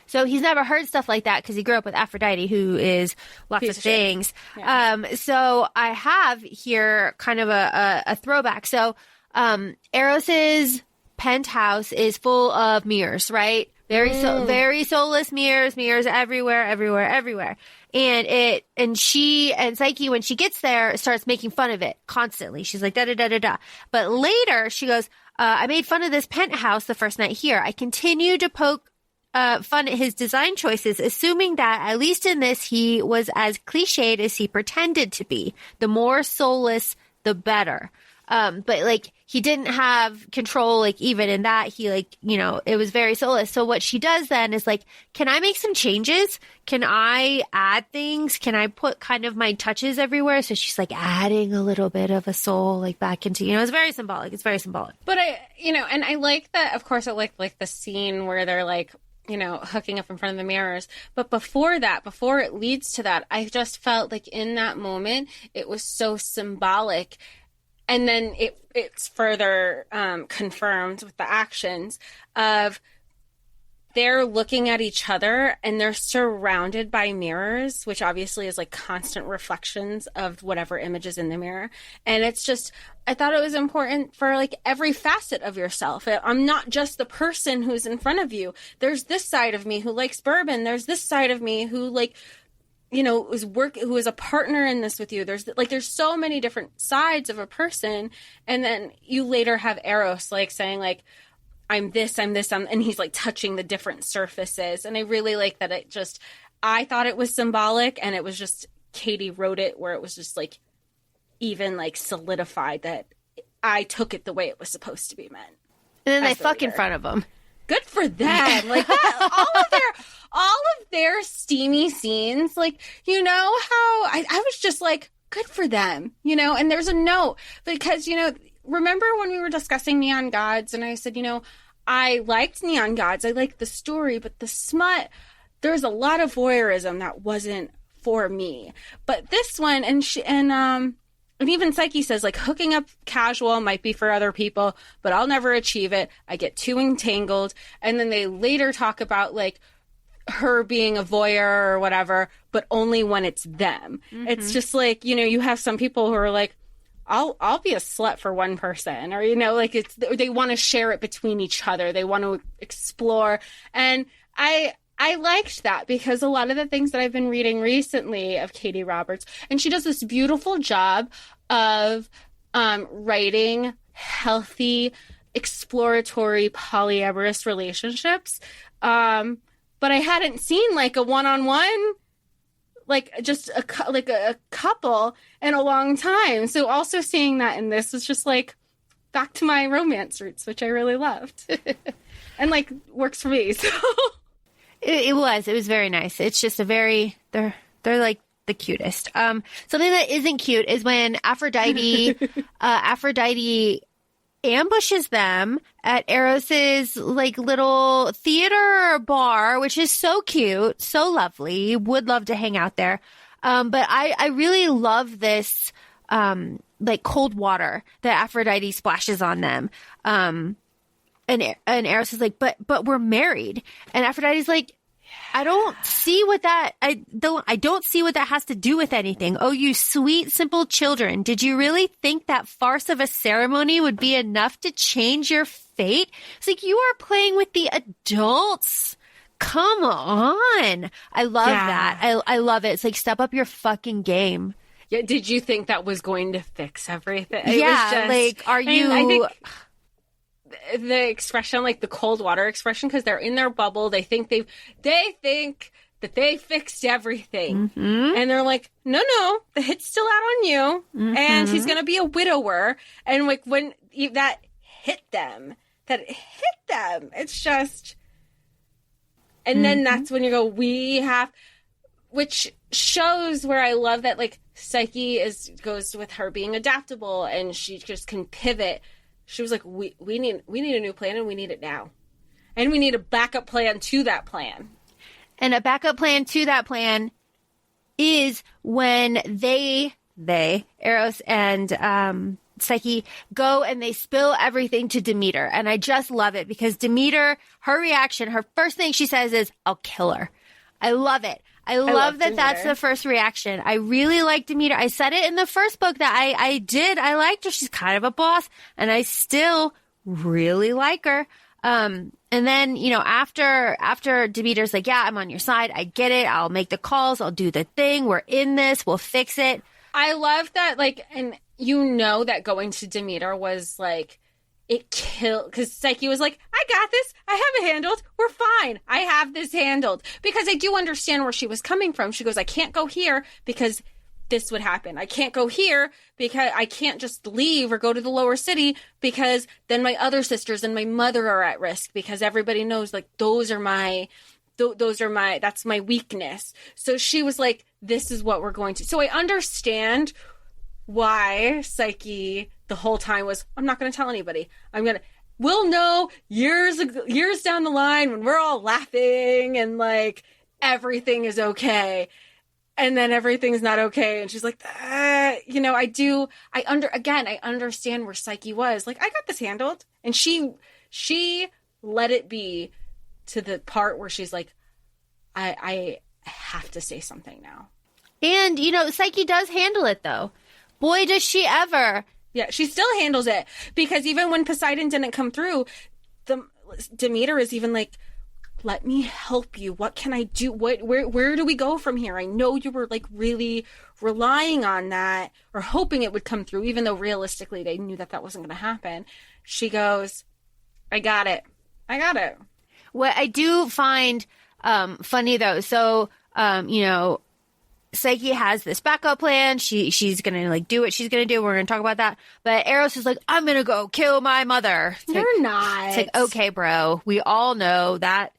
So he's never heard stuff like that because he grew up with Aphrodite, who is lots of things. Yeah. So I have here kind of a throwback. So Eros's penthouse is full of mirrors, right? Very soulless mirrors everywhere. And she and Psyche, when she gets there, starts making fun of it constantly. She's like, da da da da da. But later she goes, I made fun of this penthouse the first night here. I continue to poke fun at his design choices, assuming that at least in this, he was as cliched as he pretended to be. The more soulless, the better. But like, he didn't have control, like, even in that, he, like, you know, it was very soulless. So what she does then is like, can I make some changes? Can I add things? Can I put kind of my touches everywhere? So she's like adding a little bit of a soul, like, back into, you know, it's very symbolic. It's very symbolic. But and I like that, of course, I like the scene where they're like, you know, hooking up in front of the mirrors. But before it leads to that, I just felt like in that moment, it was so symbolic. And then it's further confirmed with the actions of they're looking at each other and they're surrounded by mirrors, which obviously is like constant reflections of whatever image is in the mirror. And it's just, I thought it was important for like every facet of yourself. I'm not just the person who's in front of you. There's this side of me who likes bourbon. There's this side of me who like, you know, who is a partner in this with you. There's so many different sides of a person. And then you later have Eros like saying like, I'm this, and he's like touching the different surfaces. And I really like that I thought it was symbolic, and it was just, Katee wrote it where it was just like, even like solidified that I took it the way it was supposed to be meant. And then they fuck in front of him. Good for them. Like that, all of their steamy scenes, like, you know how I was just like, good for them, you know. And there's a note because, you know, remember when we were discussing Neon Gods and I said, you know, I liked Neon Gods. I liked the story, but the smut, there's a lot of voyeurism that wasn't for me. But this one, and even Psyche says, like, hooking up casual might be for other people, but I'll never achieve it. I get too entangled. And then they later talk about, like, her being a voyeur or whatever, but only when it's them. Mm-hmm. It's just like, you know, you have some people who are like, I'll be a slut for one person, or, you know, like they want to share it between each other. They want to explore. And I liked that because a lot of the things that I've been reading recently of Katee Roberts, and she does this beautiful job of writing healthy, exploratory, polyamorous relationships. But I hadn't seen like a one-on-one, like just a couple in a long time. So also seeing that in this was just like back to my romance roots, which I really loved. And like works for me. So it was very nice. It's just they're like the cutest. Something that isn't cute is when Aphrodite ambushes them at Eros's like little theater bar, which is so cute, so lovely. Would love to hang out there. But I really love this like cold water that Aphrodite splashes on them. And Eros is like, but we're married. And Aphrodite's like, I don't see what that has to do with anything. Oh, you sweet, simple children. Did you really think that farce of a ceremony would be enough to change your fate? It's like, you are playing with the adults. Come on. I love that. I love it. It's like, step up your fucking game. Yeah. Did you think that was going to fix everything? Like, are you... I think the expression, like the cold water expression, because they're in their bubble. They think that they fixed everything. Mm-hmm. And they're like, no, the hit's still out on you. Mm-hmm. And he's going to be a widower. And like when that hit them, it's just, and then that's when you go, which shows where I love that, like, Psyche goes with her being adaptable and she just can pivot. She was like, we need a new plan, and we need it now. And we need a backup plan to that plan. And a backup plan to that plan is when Eros and Psyche go and they spill everything to Demeter. And I just love it because Demeter, her reaction, her first thing she says is, I'll kill her. I love it. I love that that's the first reaction. I really like Demeter. I said it in the first book that I liked her. She's kind of a boss. And I still really like her. And then, you know, after Demeter's like, yeah, I'm on your side. I get it. I'll make the calls. I'll do the thing. We're in this. We'll fix it. I love that, like, and you know that going to Demeter was like, it killed, because Psyche was like, I got this. I have it handled. We're fine. I have this handled. Because I do understand where she was coming from. She goes, I can't go here because this would happen. I can't go here because I can't just leave or go to the lower city because then my other sisters and my mother are at risk, because everybody knows, like, that's my weakness. So she was like, this is what we're going to. So I understand why Psyche the whole time was, I'm not going to tell anybody. We'll know years down the line when we're all laughing and like everything is okay. And then everything's not okay. And she's like, you know, I understand where Psyche was. Like, I got this handled. And she let it be to the part where she's like, I have to say something now. And, you know, Psyche does handle it, though. Boy, does she ever. Yeah, she still handles it. Because even when Poseidon didn't come through, Demeter is even like, let me help you. What can I do? Where do we go from here? I know you were like really relying on that or hoping it would come through, even though realistically they knew that wasn't going to happen. She goes, I got it. What I do find funny, though, so, you know, Psyche has this backup plan. She's going to like do what she's going to do. We're going to talk about that. But Eros is like, I'm going to go kill my mother. You're not. It's like, okay, bro. We all know that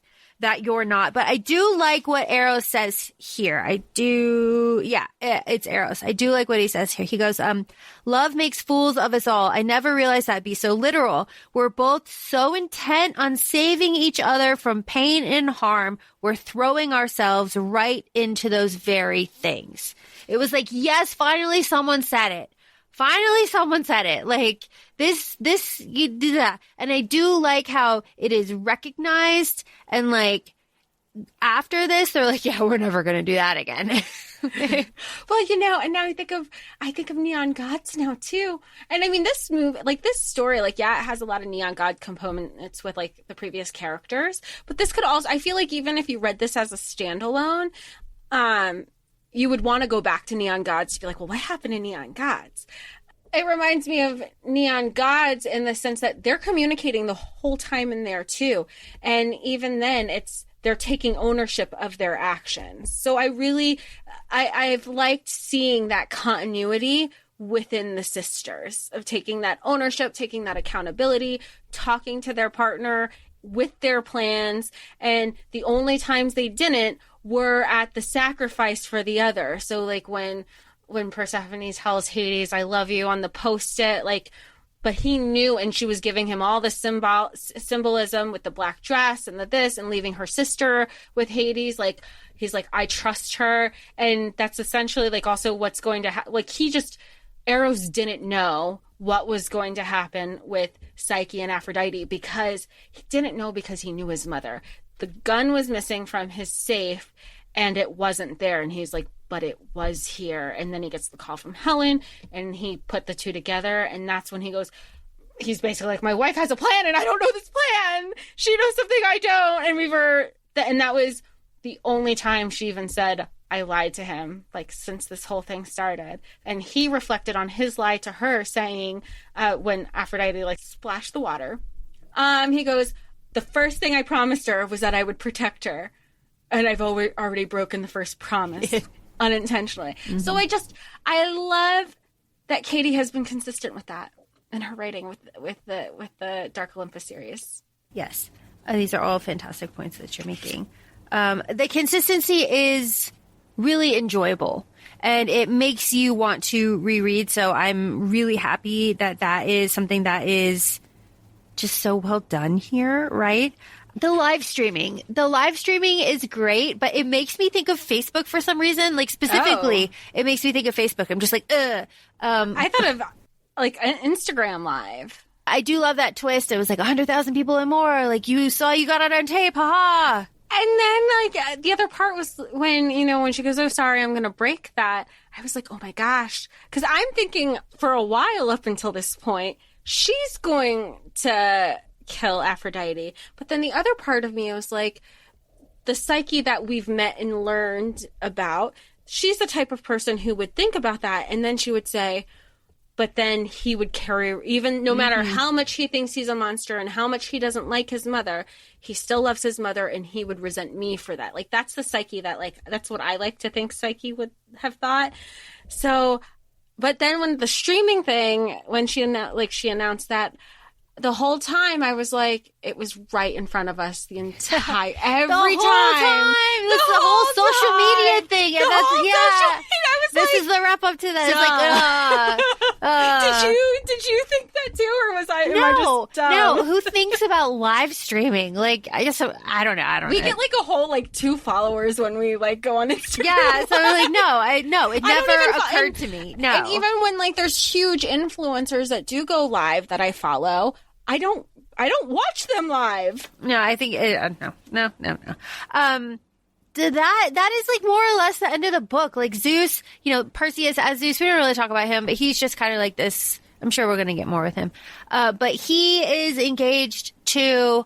you're not. But I do like what Eros says here. It's Eros. I do like what he says here. He goes, love makes fools of us all. I never realized that'd be so literal. We're both so intent on saving each other from pain and harm. We're throwing ourselves right into those very things. It was like, yes, finally someone said it. Like this, you do that. And I do like how it is recognized, and like after this, they're like, yeah, we're never going to do that again. Well, you know, and now I think of Neon Gods now too. And I mean, this story, like, yeah, it has a lot of Neon God components with like the previous characters, but this could also, I feel like even if you read this as a standalone, you would want to go back to Neon Gods to be like, well, what happened to Neon Gods? It reminds me of Neon Gods in the sense that they're communicating the whole time in there too. And even then they're taking ownership of their actions. So I've liked seeing that continuity within the sisters of taking that ownership, taking that accountability, talking to their partner with their plans. And the only times they didn't were at the sacrifice for the other. So like when Persephone tells Hades, I love you on the post-it, like, but he knew, and she was giving him all the symbolism with the black dress and the this, and leaving her sister with Hades. Like, he's like, I trust her. And that's essentially like also what's going to happen. Like, Eros didn't know what was going to happen with Psyche and Aphrodite because he knew his mother. The gun was missing from his safe and it wasn't there. And he's like, but it was here. And then he gets the call from Helen and he put the two together. And that's when he's basically like, my wife has a plan and I don't know this plan. She knows something I don't. And that was the only time she even said, I lied to him, like, since this whole thing started. And he reflected on his lie to her, saying, when Aphrodite like splashed the water, he goes, the first thing I promised her was that I would protect her. And I've already broken the first promise unintentionally. Mm-hmm. So I love that Katee has been consistent with that in her writing with the Dark Olympus series. Yes. These are all fantastic points that you're making. The consistency is really enjoyable and it makes you want to reread. So I'm really happy that is something that is just so well done here, right? The live streaming is great, but it makes me think of Facebook for some reason. Like, specifically, It makes me think of Facebook. I'm just like, ugh. I thought of like an Instagram Live. I do love that twist. It was like 100,000 people and more. Like, you got it on tape. Haha. And then, like, the other part was when she goes, oh, sorry, I'm going to break that. I was like, oh my gosh. Because I'm thinking for a while up until this point, she's going to kill Aphrodite. But then the other part of me was like, the Psyche that we've met and learned about, she's the type of person who would think about that, and then she would say, but then he would carry, even no matter how much he thinks he's a monster and how much he doesn't like his mother, he still loves his mother, and he would resent me for that. Like, that's the Psyche that, like, that's what I like to think Psyche would have thought. So, but then when the streaming thing, when she announced that, the whole time I was like, it was right in front of us the entire every the whole time. That's the whole social media thing. And this is the wrap up to that. It's like, Did you think that too, or was I? No, am I just dumb? No. Who thinks about live streaming? Like, I don't know. We get like a whole like 2 followers when we like go on Instagram. Yeah, so I'm like, no, it never occurred to me. No, and even when like there's huge influencers that do go live that I follow, I don't watch them live. No, I think no. That is like more or less the end of the book. Like Zeus, Perseus as Zeus, we don't really talk about him, but he's just kind of like this. I'm sure we're going to get more with him. But he is engaged to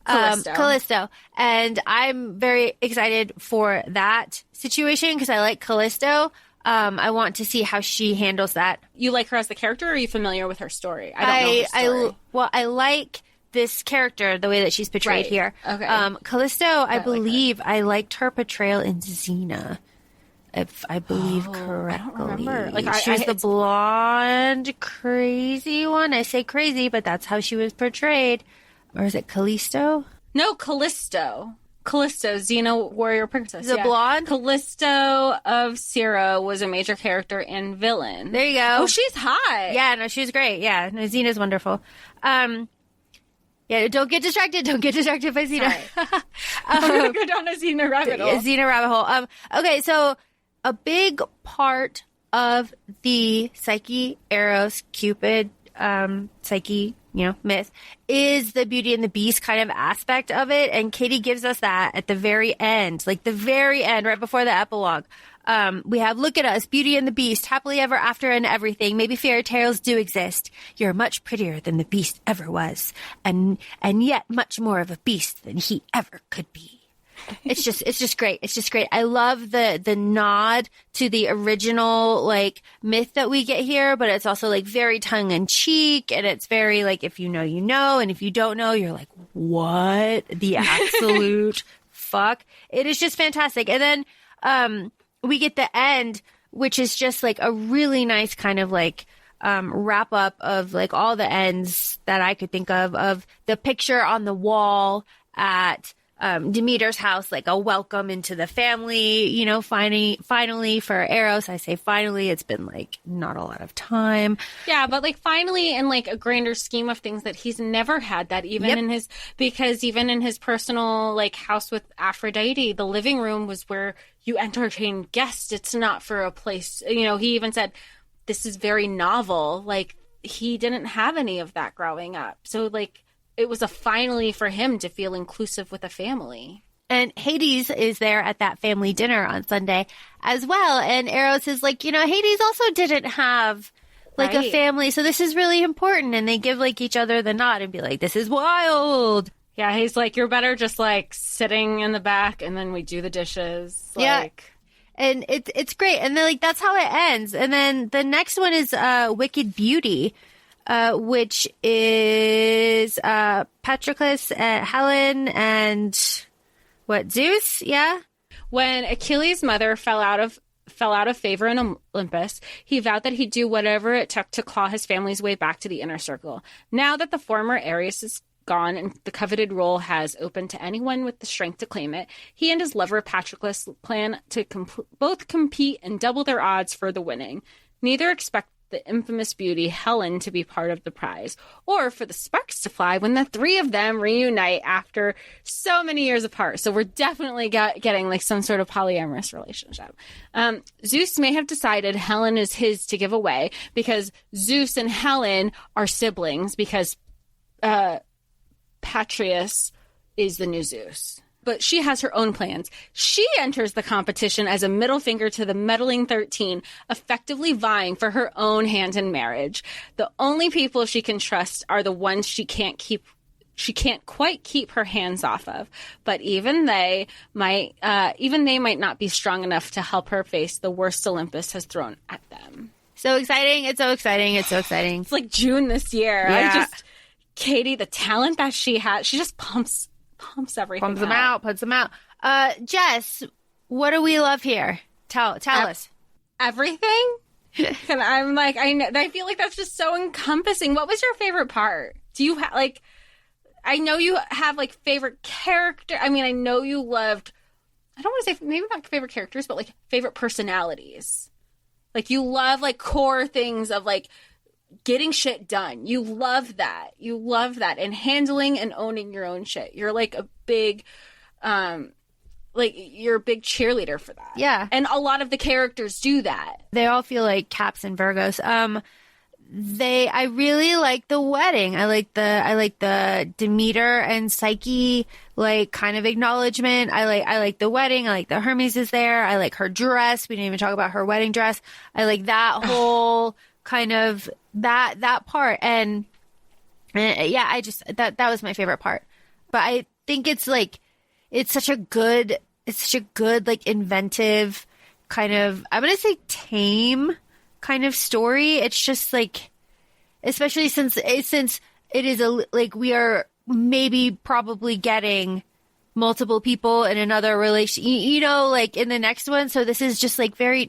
Callisto. And I'm very excited for that situation because I like Callisto. I want to see how she handles that. You like her as the character, or are you familiar with her story? I don't know her story. I like this character, the way that she's portrayed here. Okay. Callisto, I believe I liked her portrayal in Xena, if I believe correctly. I don't remember. Like, she was the blonde, crazy one. I say crazy, but that's how she was portrayed. Or is it Callisto? No, Callisto, Xena Warrior Princess. The blonde? Callisto of Syra was a major character and villain. There you go. Oh, she's hot. Yeah, no, she was great. Yeah, no, Xena's wonderful. Yeah, don't get distracted. Don't get distracted by Xena. I'm going to go down a Xena rabbit hole. Xena rabbit hole. Okay, so a big part of the Psyche, Eros, Cupid, Psyche, myth is the Beauty and the Beast kind of aspect of it. And Katee gives us that at the very end, like the very end, right before the epilogue. We have, look at us, Beauty and the Beast, happily ever after and everything. Maybe fairy tales do exist. You're much prettier than the Beast ever was. And yet much more of a beast than he ever could be. It's just great. It's just great. I love the nod to the original like myth that we get here, but it's also like very tongue in cheek, and it's very like, if you know, you know, and if you don't know, you're like, what the absolute fuck? It is just fantastic. And then we get the end, which is just like a really nice kind of like wrap up of like all the ends that I could think of the picture on the wall at Demeter's house, like a welcome into the family, finally for Eros. I say finally, it's been like not a lot of time. Yeah, but like finally in like a grander scheme of things that he's never had that even because even in his personal like house with Aphrodite, the living room was where you entertain guests. It's not for a place, he even said, this is very novel. Like he didn't have any of that growing up. So like, it was a finally for him to feel inclusive with a family. And Hades is there at that family dinner on Sunday as well. And Eros is like, Hades also didn't have like a family. So this is really important. And they give like each other the nod and be like, this is wild. Yeah. He's like, you're better just like sitting in the back and then we do the dishes. Like, and it's great. And then like, that's how it ends. And then the next one is Wicked Beauty. Which is Patroclus, Helen, and Zeus? Yeah. When Achilles' mother fell out of favor in Olympus, he vowed that he'd do whatever it took to claw his family's way back to the inner circle. Now that the former Ares is gone and the coveted role has opened to anyone with the strength to claim it, he and his lover Patroclus plan to both compete and double their odds for the winning. Neither expect the infamous beauty Helen to be part of the prize, or for the sparks to fly when the 3 of them reunite after so many years apart. So we're definitely getting like some sort of polyamorous relationship. Zeus may have decided Helen is his to give away because Zeus and Helen are siblings because Patroclus is the new Zeus. but she has her own plans. She enters the competition as a middle finger to the meddling 13, effectively vying for her own hand in marriage. The only people she can trust are the ones she can't quite keep her hands off of. But even they might not be strong enough to help her face the worst Olympus has thrown at them. So exciting. It's so exciting. It's so exciting. It's like June this year. Yeah. Katee, the talent that she has, she just pumps everything Pumps them out. Jess, what do we love here? Tell us. Everything? And I'm like, I feel like that's just so encompassing. What was your favorite part? Do you have, like, I know you have, like, favorite character. I mean, I know you loved, I don't want to say, maybe not favorite characters, but, like, favorite personalities. Like, you love, like, core things of, like, getting shit done. You love that. And handling and owning your own shit. You're, like, a big, you're a big cheerleader for that. Yeah. And a lot of the characters do that. They all feel like Caps and Virgos. I really like the wedding. I like the Demeter and Psyche, like, kind of acknowledgement. I like the wedding. I like the Hermes is there. I like her dress. We didn't even talk about her wedding dress. I like that whole kind of that part. And yeah, I just, that was my favorite part. But I think it's such a good, like, inventive kind of, I'm going to say tame kind of story. It's just, like, especially since it is like, we are maybe probably getting multiple people in another relation, like, in the next one. So this is just, like, very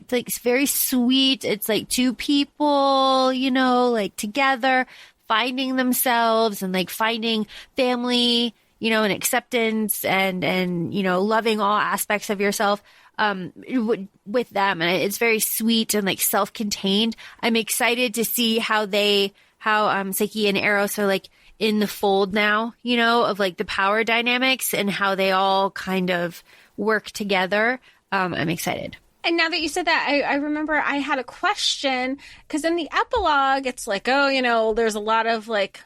sweet. It's like two people, like, together finding themselves and, like, finding family, and acceptance and loving all aspects of yourself with them. And it's very sweet and, like, self-contained. I'm excited to see how Psyche and Eros are, like, in the fold now, of, like, the power dynamics and how they all kind of work together. I'm excited. And now that you said that, I remember I had a question, because in the epilogue, it's like, there's a lot of, like,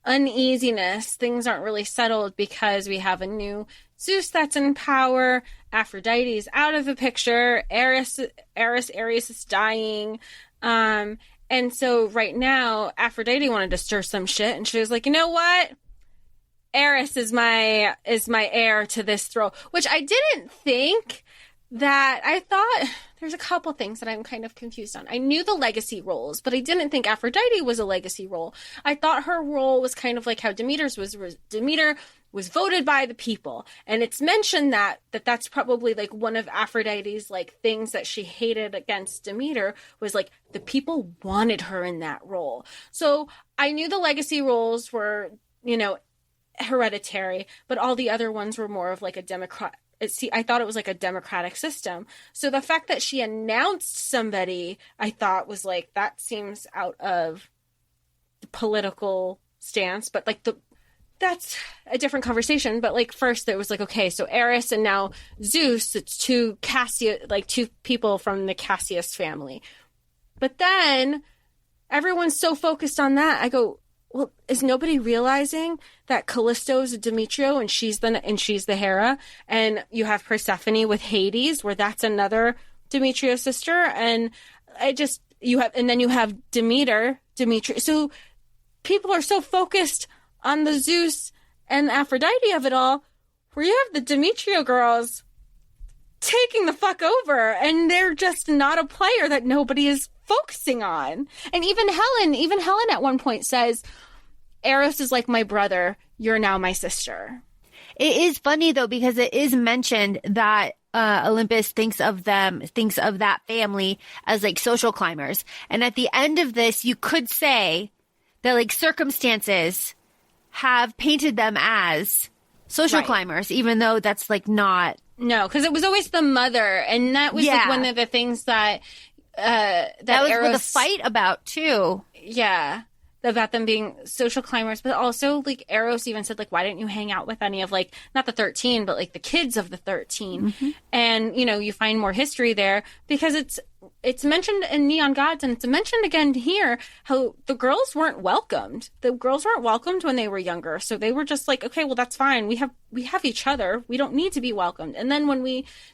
uneasiness. Things aren't really settled because we have a new Zeus that's in power. Aphrodite's out of the picture. Ares is dying. And so right now, Aphrodite wanted to stir some shit, and she was like, you know what? Eris is my heir to this throne, which I didn't think that. I thought there's a couple things that I'm kind of confused on. I knew the legacy roles, but I didn't think Aphrodite was a legacy role. I thought her role was kind of like how Demeter's was. Demeter was voted by the people, and it's mentioned that's probably, like, one of Aphrodite's, like, things that she hated against Demeter was, like, the people wanted her in that role. So I knew the legacy roles were, hereditary, but all the other ones were more of, like, a democrat. I thought it was, like, a democratic system. So the fact that she announced somebody, I thought was, like, that seems out of the political stance, but, like, that's a different conversation. But, like, first it was like, okay, so Eris and now Zeus, it's two people from the Cassius family. But then everyone's so focused on that. I go, well, is nobody realizing that Callisto is a Demetrio and she's the Hera, and you have Persephone with Hades, where that's another Demetrio sister, and you have Demeter. So people are so focused on the Zeus and Aphrodite of it all, where you have the Demetrio girls taking the fuck over, and they're just not a player that nobody is focusing on. And even Helen at one point says, Eros is like my brother, you're now my sister. It is funny, though, because it is mentioned that Olympus thinks of that family as, like, social climbers. And at the end of this, you could say that, like, circumstances have painted them as social climbers, even though that's, like, not. No, because it was always the mother, and that was like one of the things that that was Eros, with a fight about too. Yeah, about them being social climbers, but also, like, Eros even said, like, why didn't you hang out with any of, like, not the 13, but, like, the kids of the 13? Mm-hmm. And you find more history there because it's it's mentioned in Neon Gods, and it's mentioned again here, how the girls weren't welcomed. The girls weren't welcomed when they were younger. So they were just like, okay, well, that's fine. We have each other. We don't need to be welcomed. And then when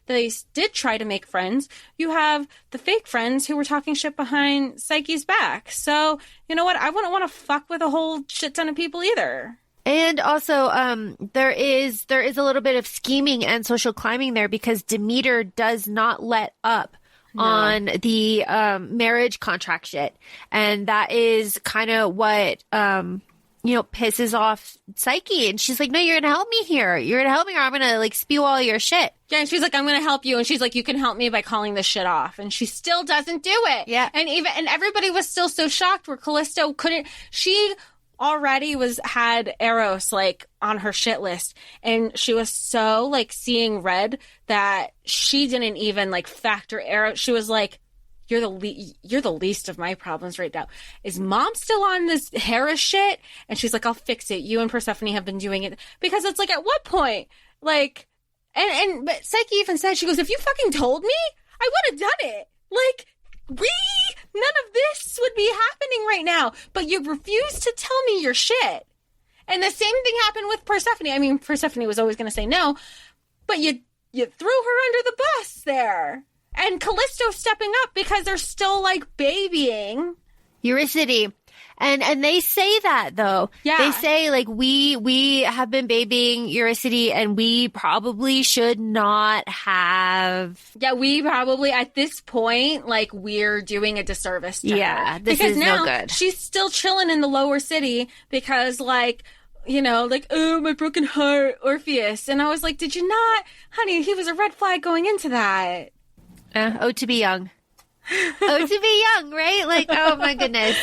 they did try to make friends, you have the fake friends who were talking shit behind Psyche's back. So, you know what? I wouldn't want to fuck with a whole shit ton of people either. And also, there is a little bit of scheming and social climbing there, because Demeter does not let up on the marriage contract shit. And that is kind of what, pisses off Psyche. And she's like, no, you're going to help me here. You're going to help me, or I'm going to like spew all your shit. Yeah, and she's like, I'm going to help you. And she's like, you can help me by calling this shit off. And she still doesn't do it. Yeah. And everybody was still so shocked where Callisto couldn't, she already had Eros like on her shit list, and she was so like seeing red that she didn't even like factor Eros. She was like, you're the least of my problems right now. Is Mom still on this Hera shit? And she's like, I'll fix it. You and Persephone have been doing it. Because it's like, at what point, like, but Psyche even said, she goes, if you fucking told me, I would have done it. Like, none of this would be happening right now, but you refuse to tell me your shit. And the same thing happened with Persephone. I mean, Persephone was always going to say no, but you threw her under the bus there. And Callisto stepping up because they're still like babying Eurycity. And they say that though. Yeah. They say like we have been babying Eurycity, and we probably should not have. Yeah, we probably at this point like we're doing a disservice to her. This because is now no good. She's still chilling in the lower city because like, like, oh, my broken heart, Orpheus. And I was like, did you not, honey, he was a red flag going into that. To be young. To be young, right? Like, oh my goodness.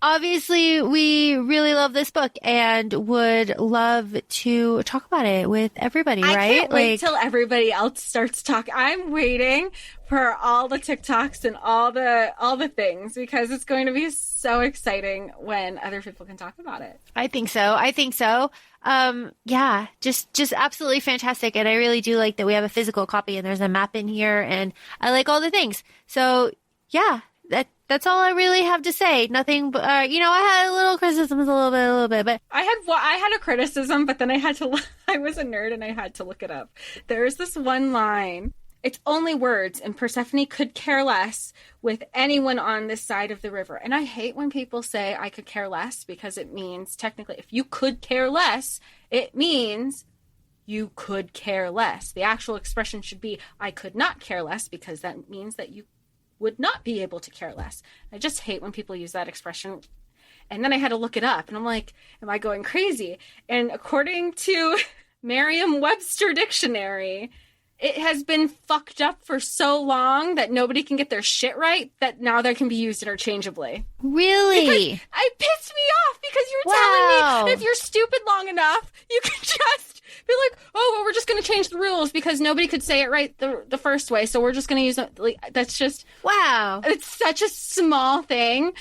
Obviously, we really love this book and would love to talk about it with everybody, right? I can't wait till everybody else starts talking. I'm waiting for all the TikToks and all the things, because it's going to be so exciting when other people can talk about it. I think so. Yeah, just absolutely fantastic. And I really do like that we have a physical copy and there's a map in here, and I like all the things. So yeah, that's all I really have to say. Nothing, but, I had a little criticisms, a little bit, but I had a criticism, but then I was a nerd and I had to look it up. There's this one line. It's only words, and Persephone could care less with anyone on this side of the river. And I hate when people say I could care less, because it means technically if you could care less, it means you could care less. The actual expression should be I could not care less, because that means that you would not be able to care less. I just hate when people use that expression. And then I had to look it up, and I'm like, am I going crazy? And according to Merriam-Webster Dictionary, it has been fucked up for so long that nobody can get their shit right that now they can be used interchangeably. Really? Because it pissed me off, because you're telling me if you're stupid long enough, you can just be like, oh, well, we're just going to change the rules because nobody could say it right the first way, so we're just going to use it. Like, that's just... Wow. It's such a small thing,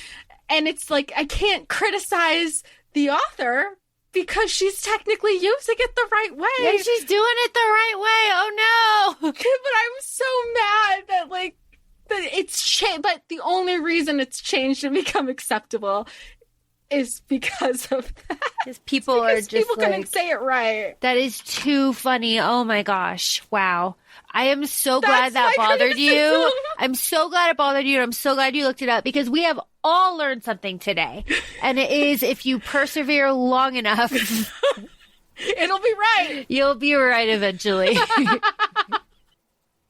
and it's like, I can't criticize the author because she's technically using it the right way. Yeah, she's doing it the right way. Oh no! But I'm so mad that it's changed. But the only reason it's changed and become acceptable is because of that. Because people couldn't say it right. That is too funny. Oh my gosh! Wow. I am so glad that bothered you. I'm so glad it bothered you. And I'm so glad you looked it up, because we have all learned something today. And it is, if you persevere long enough, it'll be right. You'll be right eventually.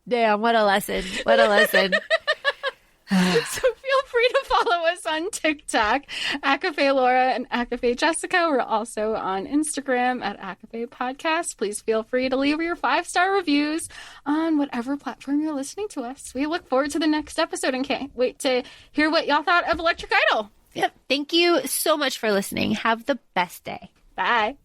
Damn, what a lesson. What a lesson. So feel free to follow us on TikTok, ACOFAE Laura and ACOFAE Jessica. We're also on Instagram at ACOFAE Podcast. Please feel free to leave your 5-star reviews on whatever platform you're listening to us. We look forward to the next episode and can't wait to hear what y'all thought of Electric Idol. Yep. Thank you so much for listening. Have the best day. Bye.